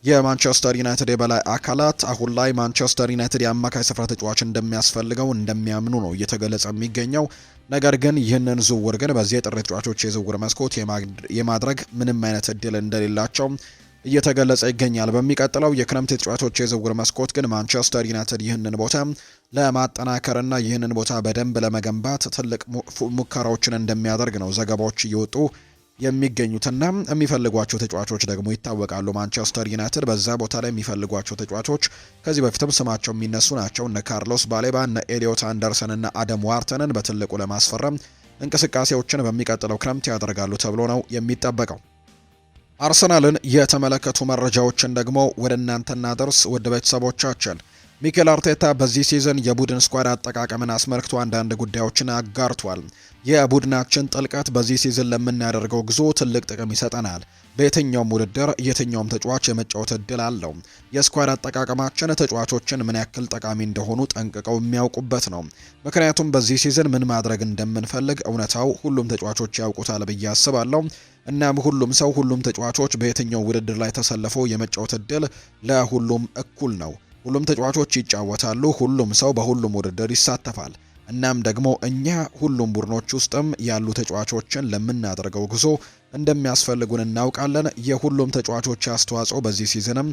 የማንቸስተር ዩናይትድ የበላይ አካላት አሁን ላይ ማንቸስተር ዩናይትድ የአማካይ ስፍራ ተጫዋች እንደሚያስፈልገው እንደሚያምኑ ነው እየተገለጸ የሚገኘው። ነገር ግን ይህንን ዝውውር ግን በዚህ የጥር ተጫዋቾች የዝውውር መስኮት የማድረግ ምንም አይነት እድል እንደሌላቸው እየተገለጸ ይገኛል። በሚቀጥለው የክረምት ተጫዋቾች የዝውውር መስኮት ግን ማንቸስተር ዩናይትድ ይህንን ቦታ ለማጠናከርና ይህንን ቦታ በደንብ ለመገንባት ትልቅ ሙከራዎችን እንደሚያደርግ ነው ዘገባዎች እየወጡ የሚገኙትና የሚፈልጓቸው ተጫዋቾች ደግሞ ይታወቃሉ። ማንቸስተር ዩናይትድ በዛ ቦታ ላይ የሚፈልጓቸው ተጫዋቾች ከዚህ በፊትም ስማቸው የሚነሱ ናቸው። እነ ካርሎስ ባሌባ፣ እነ ኤሊዮት አንደርሰን እና አደም ዋርተንን በትልቁ ለማስፈረም እንቅስቃሴዎችን በሚቀጥለው ክረምት ያደርጋሉ ተብሎ ነው የሚጠበቀው። አርሰናልን የተመለከቱ መረጃዎችን ደግሞ ወደ እናንተ እናደርስ ውድ ቤተሰቦቻችን። ሚኬል አርቴታ በዚህ ሲዝን የቡድን ስኳድ አጠቃቀምን አስመልክቶ አንዳንድ ጉዳዮችን አጋርቷል። የቡድናችን ጥልቀት በዚህ ሲዝን ለምናደርገው ጉዞ ትልቅ ጥቅም ይሰጠናል። በየትኛውም ውድድር የትኛውም ተጫዋች የመጫወት እድል አለው። የስኳድ አጠቃቀማችን ተጫዋቾችን ምን ያክል ጠቃሚ እንደሆኑ ጠንቅቀው የሚያውቁበት ነው። ምክንያቱም በዚህ ሲዝን ምን ማድረግ እንደምንፈልግ እውነታው ሁሉም ተጫዋቾች ያውቁታል ብዬ አስባለሁ። እናም ሁሉም ተጫዋቾች በየትኛው ውድድር ላይ ተሰልፈው የመጫወት እድል ለሁሉም እኩል ነው። ሁሉም ተጫዋቾች ይጫወታሉ። ሁሉም ሰው በሁሉም ውድድር ይሳተፋል። እናም ደግሞ እኛ ሁሉም ቡድኖች ውስጥም ያሉ ተጫዋቾችን ለምናደርገው ጉዞ እንደሚያስፈልጉን እናውቃለን። የሁሉም ተጫዋቾች አስተዋጽኦ በዚህ ሲዝንም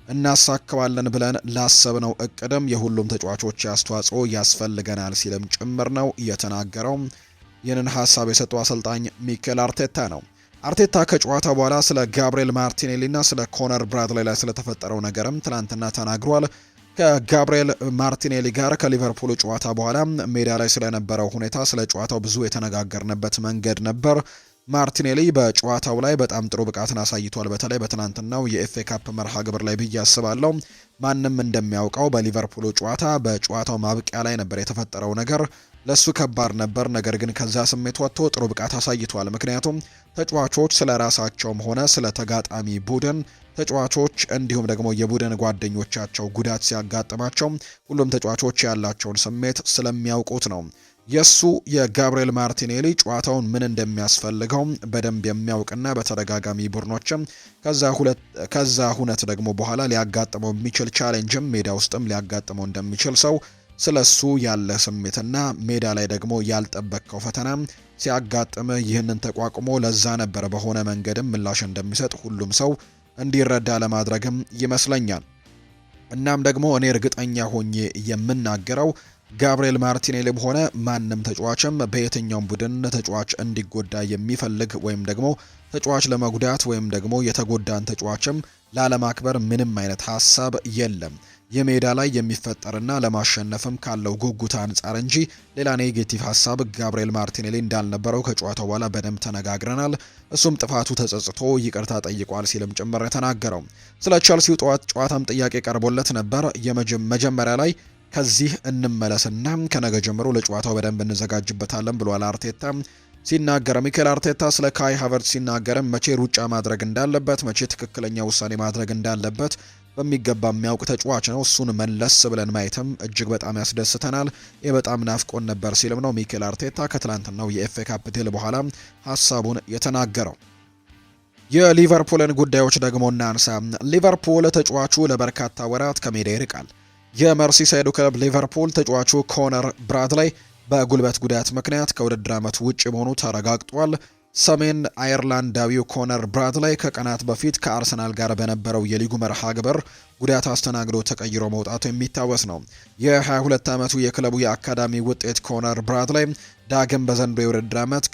እናሳካዋለን ብለን ላሰብነው እቅድም የሁሉም ተጫዋቾች አስተዋጽኦ ያስፈልገናል ሲልም ጭምር ነው የተናገረው። ይህንን ሀሳብ የሰጠው አሰልጣኝ ሚኬል አርቴታ ነው። አርቴታ ከጨዋታ በኋላ ስለ ጋብሪኤል ማርቲኔሊ እና ስለ ኮነር ብራድላይ ላይ ስለተፈጠረው ነገርም ትናንትና ተናግሯል። ከጋብሪኤል ማርቲኔሊ ጋር ከሊቨርፑል ጨዋታ በኋላ ሜዳ ላይ ስለነበረው ሁኔታ ስለ ጨዋታው ብዙ የተነጋገርንበት መንገድ ነበር። ማርቲኔሊ በጨዋታው ላይ በጣም ጥሩ ብቃትን አሳይቷል። በተለይ በትናንትናው የኤፍኤ ካፕ መርሃ ግብር ላይ ብዬ አስባለሁ። ማንም እንደሚያውቀው በሊቨርፑል ጨዋታ በጨዋታው ማብቂያ ላይ ነበር የተፈጠረው ነገር ለሱ ከባድ ነበር። ነገር ግን ከዛ ስሜት ወጥቶ ጥሩ ብቃት አሳይቷል። ምክንያቱም ተጫዋቾች ስለ ራሳቸውም ሆነ ስለ ተጋጣሚ ቡድን ተጫዋቾች እንዲሁም ደግሞ የቡድን ጓደኞቻቸው ጉዳት ሲያጋጥማቸው ሁሉም ተጫዋቾች ያላቸውን ስሜት ስለሚያውቁት ነው። የጋብሪኤል ማርቲኔሊ ጨዋታውን ምን እንደሚያስፈልገው በደንብ የሚያውቅና በተደጋጋሚ ቡድኖችም ከዛ ሁነት ደግሞ በኋላ ሊያጋጥመው የሚችል ቻሌንጅም ሜዳ ውስጥም ሊያጋጥመው እንደሚችል ሰው ስለሱ ያለ ስሜትና ሜዳ ላይ ደግሞ ያልጠበቀው ፈተና ሲያጋጥም ይህንን ተቋቁሞ ለዛ ነበር በሆነ መንገድም ምላሽ እንደሚሰጥ ሁሉም ሰው እንዲረዳ ለማድረግም ይመስለኛል። እናም ደግሞ እኔ እርግጠኛ ሆኜ የምናገረው ጋብሪኤል ማርቲኔሊም ሆነ ማንም ተጫዋችም በየትኛውም ቡድን ተጫዋች እንዲጎዳ የሚፈልግ ወይም ደግሞ ተጫዋች ለመጉዳት ወይም ደግሞ የተጎዳን ተጫዋችም ላለማክበር ምንም አይነት ሀሳብ የለም። የሜዳ ላይ የሚፈጠርና ለማሸነፍም ካለው ጉጉት አንጻር እንጂ ሌላ ኔጌቲቭ ሀሳብ ጋብሪኤል ማርቲኔሊ እንዳልነበረው ከጨዋታው በኋላ በደንብ ተነጋግረናል። እሱም ጥፋቱ ተጸጽቶ ይቅርታ ጠይቋል ሲልም ጭምር ተናገረው። ስለ ቸልሲው ጨዋታም ጥያቄ ቀርቦለት ነበር። መጀመሪያ ላይ ከዚህ እንመለስና ከነገ ጀምሮ ለጨዋታው በደንብ እንዘጋጅበታለን ብሏል አርቴታ ሲናገር። ሚኬል አርቴታ ስለ ካይ ሃቨርትዝ ሲናገርም መቼ ሩጫ ማድረግ እንዳለበት፣ መቼ ትክክለኛ ውሳኔ ማድረግ እንዳለበት በሚገባ የሚያውቅ ተጫዋች ነው። እሱን መለስ ብለን ማየትም እጅግ በጣም ያስደስተናል። ይህ በጣም ናፍቆን ነበር ሲልም ነው ሚኬል አርቴታ ከትላንትናው የኤፍኤ ካፕ ድል በኋላ ሀሳቡን የተናገረው። የሊቨርፑልን ጉዳዮች ደግሞ እናንሳ። ሊቨርፑል ተጫዋቹ ለበርካታ ወራት ከሜዳ ይርቃል። የመርሲሳይዱ ክለብ ሊቨርፑል ተጫዋቹ ኮነር ብራድላይ በጉልበት ጉዳት ምክንያት ከውድድር ዓመቱ ውጭ መሆኑ ተረጋግጧል። ሰሜን አየርላንዳዊው ኮነር ብራድላይ ከቀናት በፊት ከአርሰናል ጋር በነበረው የሊጉ መርሃ ግብር ጉዳት አስተናግዶ ተቀይሮ መውጣቱ የሚታወስ ነው። የ22 ዓመቱ የክለቡ የአካዳሚ ውጤት ኮነር ብራድላይ ዳግም በዘንድሮው የውድድር ዓመት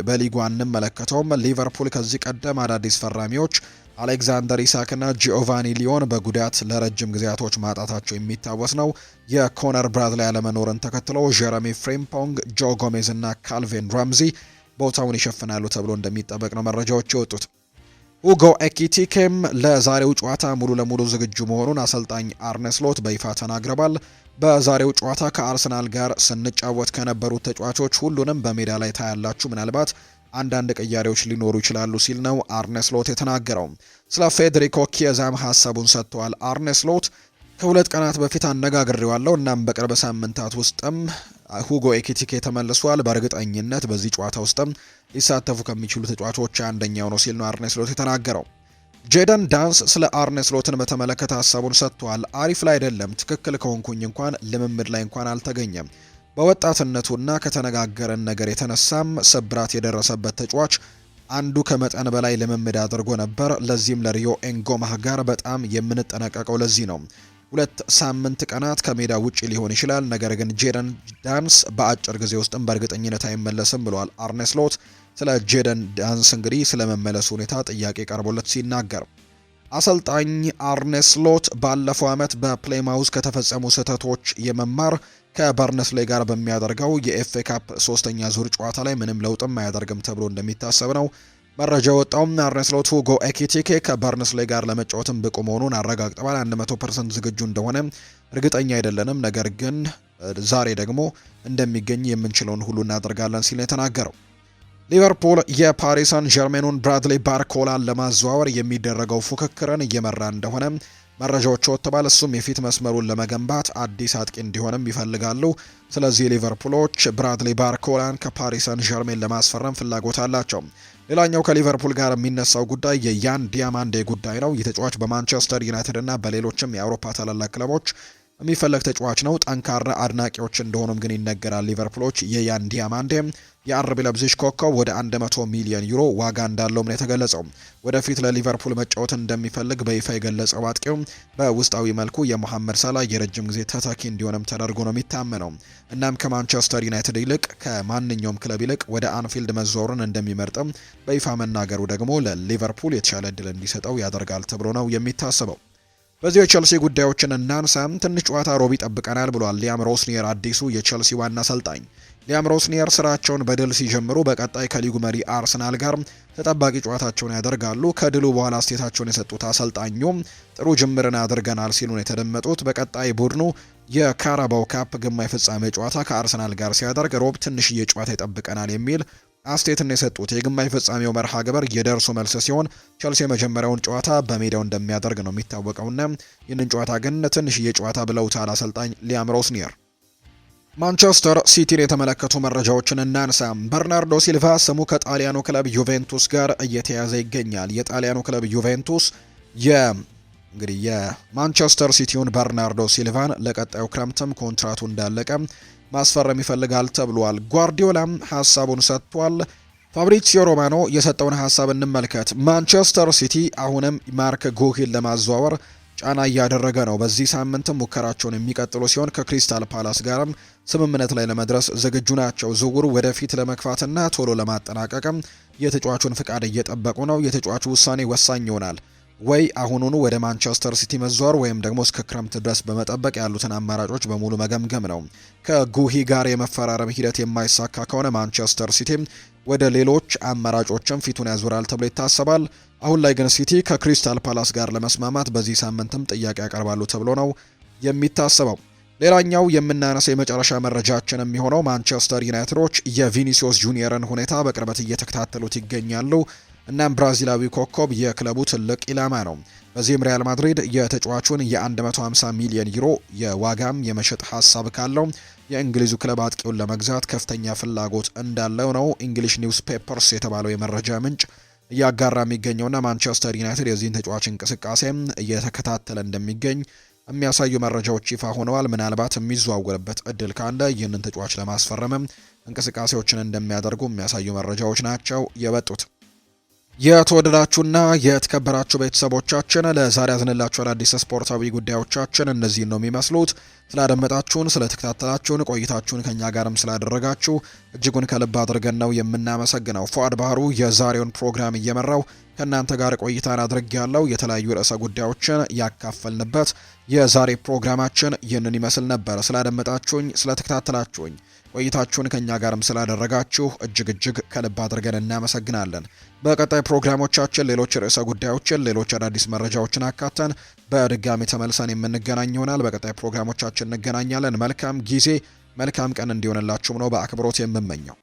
በሊጉ አንመለከተውም። ሊቨርፑል ከዚህ ቀደም አዳዲስ ፈራሚዎች አሌክዛንደር ኢሳክና ጂኦቫኒ ሊዮን በጉዳት ለረጅም ጊዜያቶች ማጣታቸው የሚታወስ ነው። የኮነር ብራድላይ አለመኖርን ተከትሎ ጀረሚ ፍሬምፖንግ፣ ጆ ጎሜዝ እና ካልቪን ራምዚ ቦታውን ይሸፍናሉ ተብሎ እንደሚጠበቅ ነው መረጃዎች የወጡት። ሁጎ ኤኪቲኬም ለዛሬው ጨዋታ ሙሉ ለሙሉ ዝግጁ መሆኑን አሰልጣኝ አርነ ስሎት በይፋ ተናግረዋል። በዛሬው ጨዋታ ከአርሰናል ጋር ስንጫወት ከነበሩት ተጫዋቾች ሁሉንም በሜዳ ላይ ታያላችሁ፣ ምናልባት አንዳንድ ቅያሬዎች ሊኖሩ ይችላሉ ሲል ነው አርነ ስሎት የተናገረው። ስለ ፌዴሪኮ ኪየዛም ሀሳቡን ሰጥተዋል። አርነ ስሎት ከሁለት ቀናት በፊት አነጋግሬዋለሁ። እናም በቅርብ ሳምንታት ውስጥም ሁጎ ኤኪቲኬ ተመልሷል። በእርግጠኝነት በዚህ ጨዋታ ውስጥም ሊሳተፉ ከሚችሉ ተጫዋቾች አንደኛው ነው ሲል ነው አርነ ስሎት የተናገረው። ጄደን ዳንስ ስለ አርነ ስሎትን በተመለከተ ሀሳቡን ሰጥቷል። አሪፍ ላይ አይደለም፣ ትክክል ከሆንኩኝ እንኳን ልምምድ ላይ እንኳን አልተገኘም። በወጣትነቱና ከተነጋገረን ነገር የተነሳም ስብራት የደረሰበት ተጫዋች አንዱ ከመጠን በላይ ልምምድ አድርጎ ነበር። ለዚህም ለሪዮ ኤንጎማህ ጋር በጣም የምንጠነቀቀው ለዚህ ነው። 2 ሳምንት ቀናት ከሜዳ ውጪ ሊሆን ይችላል፣ ነገር ግን ጄደን ዳንስ በአጭር ጊዜ ውስጥም በእርግጠኝነት አይመለስም ብሏል አርነ ስሎት። ስለ ጄደን ዳንስ እንግዲህ ስለመመለሱ ሁኔታ ጥያቄ ቀርቦለት ሲናገር አሰልጣኝ አርነ ስሎት ባለፈው ዓመት በፕሌማውዝ ከተፈጸሙ ስህተቶች የመማር ከበርነስሌ ጋር በሚያደርገው የኤፍኤ ካፕ 3ኛ ዙር ጨዋታ ላይ ምንም ለውጥም አያደርግም ተብሎ እንደሚታሰብ ነው መረጃ ወጣው። አርነ ስሎት ሁጎ ኤኪቲኬ ከበርነስሌ ጋር ለመጫወትም ብቁ መሆኑን አረጋግጠዋል። 100% ዝግጁ እንደሆነ እርግጠኛ አይደለንም፣ ነገር ግን ዛሬ ደግሞ እንደሚገኝ የምንችለውን ሁሉ እናደርጋለን ሲል የተናገረው። ሊቨርፑል የፓሪስ ሰን ዠርሜኑን ብራድሊ ባርኮላን ለማዘዋወር የሚደረገው ፉክክርን እየመራ እንደሆነ መረጃዎች ወጥተዋል። እሱም የፊት መስመሩን ለመገንባት አዲስ አጥቂ እንዲሆንም ይፈልጋሉ። ስለዚህ ሊቨርፑሎች ብራድሊ ባርኮላን ከፓሪስ ሰን ዠርሜን ለማስፈረም ፍላጎት አላቸው። ሌላኛው ከሊቨርፑል ጋር የሚነሳው ጉዳይ የያን ዲያማንዴ ጉዳይ ነው። ይህ ተጫዋች በማንቸስተር ዩናይትድ እና በሌሎችም የአውሮፓ ታላላቅ ክለቦች የሚፈለግ ተጫዋች ነው። ጠንካራ አድናቂዎች እንደሆኑም ግን ይነገራል። ሊቨርፑሎች የያን ዲያማንዴ የአርቢ ለብዚሽ ኮከብ ወደ 100 ሚሊዮን ዩሮ ዋጋ እንዳለውም ነው የተገለጸው። ወደፊት ለሊቨርፑል መጫወትን እንደሚፈልግ በይፋ የገለጸው አጥቂው በውስጣዊ መልኩ የሞሐመድ ሳላህ የረጅም ጊዜ ተተኪ እንዲሆንም ተደርጎ ነው የሚታመነው። እናም ከማንቸስተር ዩናይትድ ይልቅ ከማንኛውም ክለብ ይልቅ ወደ አንፊልድ መዞርን እንደሚመርጥም በይፋ መናገሩ ደግሞ ለሊቨርፑል የተሻለ እድል እንዲሰጠው ያደርጋል ተብሎ ነው የሚታሰበው። በዚህ የቸልሲ ጉዳዮችን እናንሳም። ትንሽ ጨዋታ ሮብ ይጠብቀናል ብሏል ሊያም ሮስኒየር አዲሱ የቸልሲ ዋና አሰልጣኝ። ሊያም ሮስኒየር ስራቸውን በድል ሲጀምሩ በቀጣይ ከሊጉ መሪ አርሰናል ጋር ተጠባቂ ጨዋታቸውን ያደርጋሉ። ከድሉ በኋላ አስተያየታቸውን የሰጡት አሰልጣኙም ጥሩ ጅምርን አድርገናል ሲሉ ነው የተደመጡት። በቀጣይ ቡድኑ የካራባው ካፕ ግማሽ ፍጻሜ ጨዋታ ከአርሰናል ጋር ሲያደርግ ሮብ ትንሽዬ ጨዋታ ይጠብቀናል የሚል አስተያየትን የሰጡት። የግማሽ ፍጻሜው መርሃ ግብር የደርሶ መልስ ሲሆን ቸልሲ የመጀመሪያውን ጨዋታ በሜዳው እንደሚያደርግ ነው የሚታወቀውና ይህንን ጨዋታ ግን ትንሽዬ ጨዋታ ብለውታል አሰልጣኝ ሊያም ሮስኒየር። ማንቸስተር ሲቲን የተመለከቱ መረጃዎችን እናንሳ። በርናርዶ ሲልቫ ስሙ ከጣሊያኑ ክለብ ዩቬንቱስ ጋር እየተያዘ ይገኛል። የጣሊያኑ ክለብ ዩቬንቱስ እንግዲህ የማንቸስተር ሲቲውን በርናርዶ ሲልቫን ለቀጣዩ ክረምትም ኮንትራቱ እንዳለቀ ማስፈረም ይፈልጋል ተብሏል። ጓርዲዮላም ሀሳቡን ሰጥቷል። ፋብሪዚዮ ሮማኖ የሰጠውን ሀሳብ እንመልከት። ማንቸስተር ሲቲ አሁንም ማርክ ጉሂን ለማዘዋወር ጫና እያደረገ ነው። በዚህ ሳምንትም ሙከራቸውን የሚቀጥሉ ሲሆን ከክሪስታል ፓላስ ጋርም ስምምነት ላይ ለመድረስ ዝግጁ ናቸው። ዝውውሩ ወደፊት ለመግፋትና ቶሎ ለማጠናቀቅም የተጫዋቹን ፍቃድ እየጠበቁ ነው። የተጫዋቹ ውሳኔ ወሳኝ ይሆናል። ወይ አሁኑኑ ወደ ማንቸስተር ሲቲ መዟር ወይም ደግሞ እስከ ክረምት ድረስ በመጠበቅ ያሉትን አማራጮች በሙሉ መገምገም ነው። ከጉሂ ጋር የመፈራረም ሂደት የማይሳካ ከሆነ ማንቸስተር ሲቲ ወደ ሌሎች አማራጮችም ፊቱን ያዞራል ተብሎ ይታሰባል። አሁን ላይ ግን ሲቲ ከክሪስታል ፓላስ ጋር ለመስማማት በዚህ ሳምንትም ጥያቄ ያቀርባሉ ተብሎ ነው የሚታሰበው። ሌላኛው የምናነሳው የመጨረሻ መረጃችን የሚሆነው ማንቸስተር ዩናይትዶች የቪኒሲዮስ ጁኒየርን ሁኔታ በቅርበት እየተከታተሉት ይገኛሉ። እናም ብራዚላዊ ኮከብ የክለቡ ትልቅ ኢላማ ነው። በዚህም ሪያል ማድሪድ የተጫዋቹን የ150 ሚሊዮን ዩሮ የዋጋም የመሸጥ ሀሳብ ካለው የእንግሊዙ ክለብ አጥቂውን ለመግዛት ከፍተኛ ፍላጎት እንዳለው ነው እንግሊሽ ኒውስ ፔፐርስ የተባለው የመረጃ ምንጭ እያጋራ የሚገኘውና ማንቸስተር ዩናይትድ የዚህን ተጫዋች እንቅስቃሴም እየተከታተለ እንደሚገኝ የሚያሳዩ መረጃዎች ይፋ ሆነዋል። ምናልባት የሚዘዋወርበት እድል ካለ ይህንን ተጫዋች ለማስፈረምም እንቅስቃሴዎችን እንደሚያደርጉ የሚያሳዩ መረጃዎች ናቸው የወጡት። የተወደዳችሁና የተከበራችሁ ቤተሰቦቻችን ለዛሬ ያዝንላችሁ አዳዲስ ስፖርታዊ ጉዳዮቻችን እነዚህን ነው የሚመስሉት። ስላደመጣችሁን፣ ስለተከታተላችሁን፣ ቆይታችሁን ከኛ ጋርም ስላደረጋችሁ እጅጉን ከልብ አድርገን ነው የምናመሰግነው። ፉአድ ባህሩ የዛሬውን ፕሮግራም እየመራው ከእናንተ ጋር ቆይታን አድርጌያለሁ። የተለያዩ ርዕሰ ጉዳዮችን ያካፈልንበት የዛሬ ፕሮግራማችን ይህንን ይመስል ነበር። ስላደመጣችሁኝ፣ ስለተከታተላችሁኝ ቆይታችሁን ከኛ ጋርም ስላደረጋችሁ እጅግ ከልብ አድርገን እናመሰግናለን። በቀጣይ ፕሮግራሞቻችን ሌሎች ርዕሰ ጉዳዮችን፣ ሌሎች አዳዲስ መረጃዎችን አካተን በድጋሚ ተመልሰን የምንገናኝ ይሆናል። በቀጣይ ፕሮግራሞቻችን እንገናኛለን። መልካም ጊዜ፣ መልካም ቀን እንዲሆንላችሁም ነው በአክብሮት የምመኘው።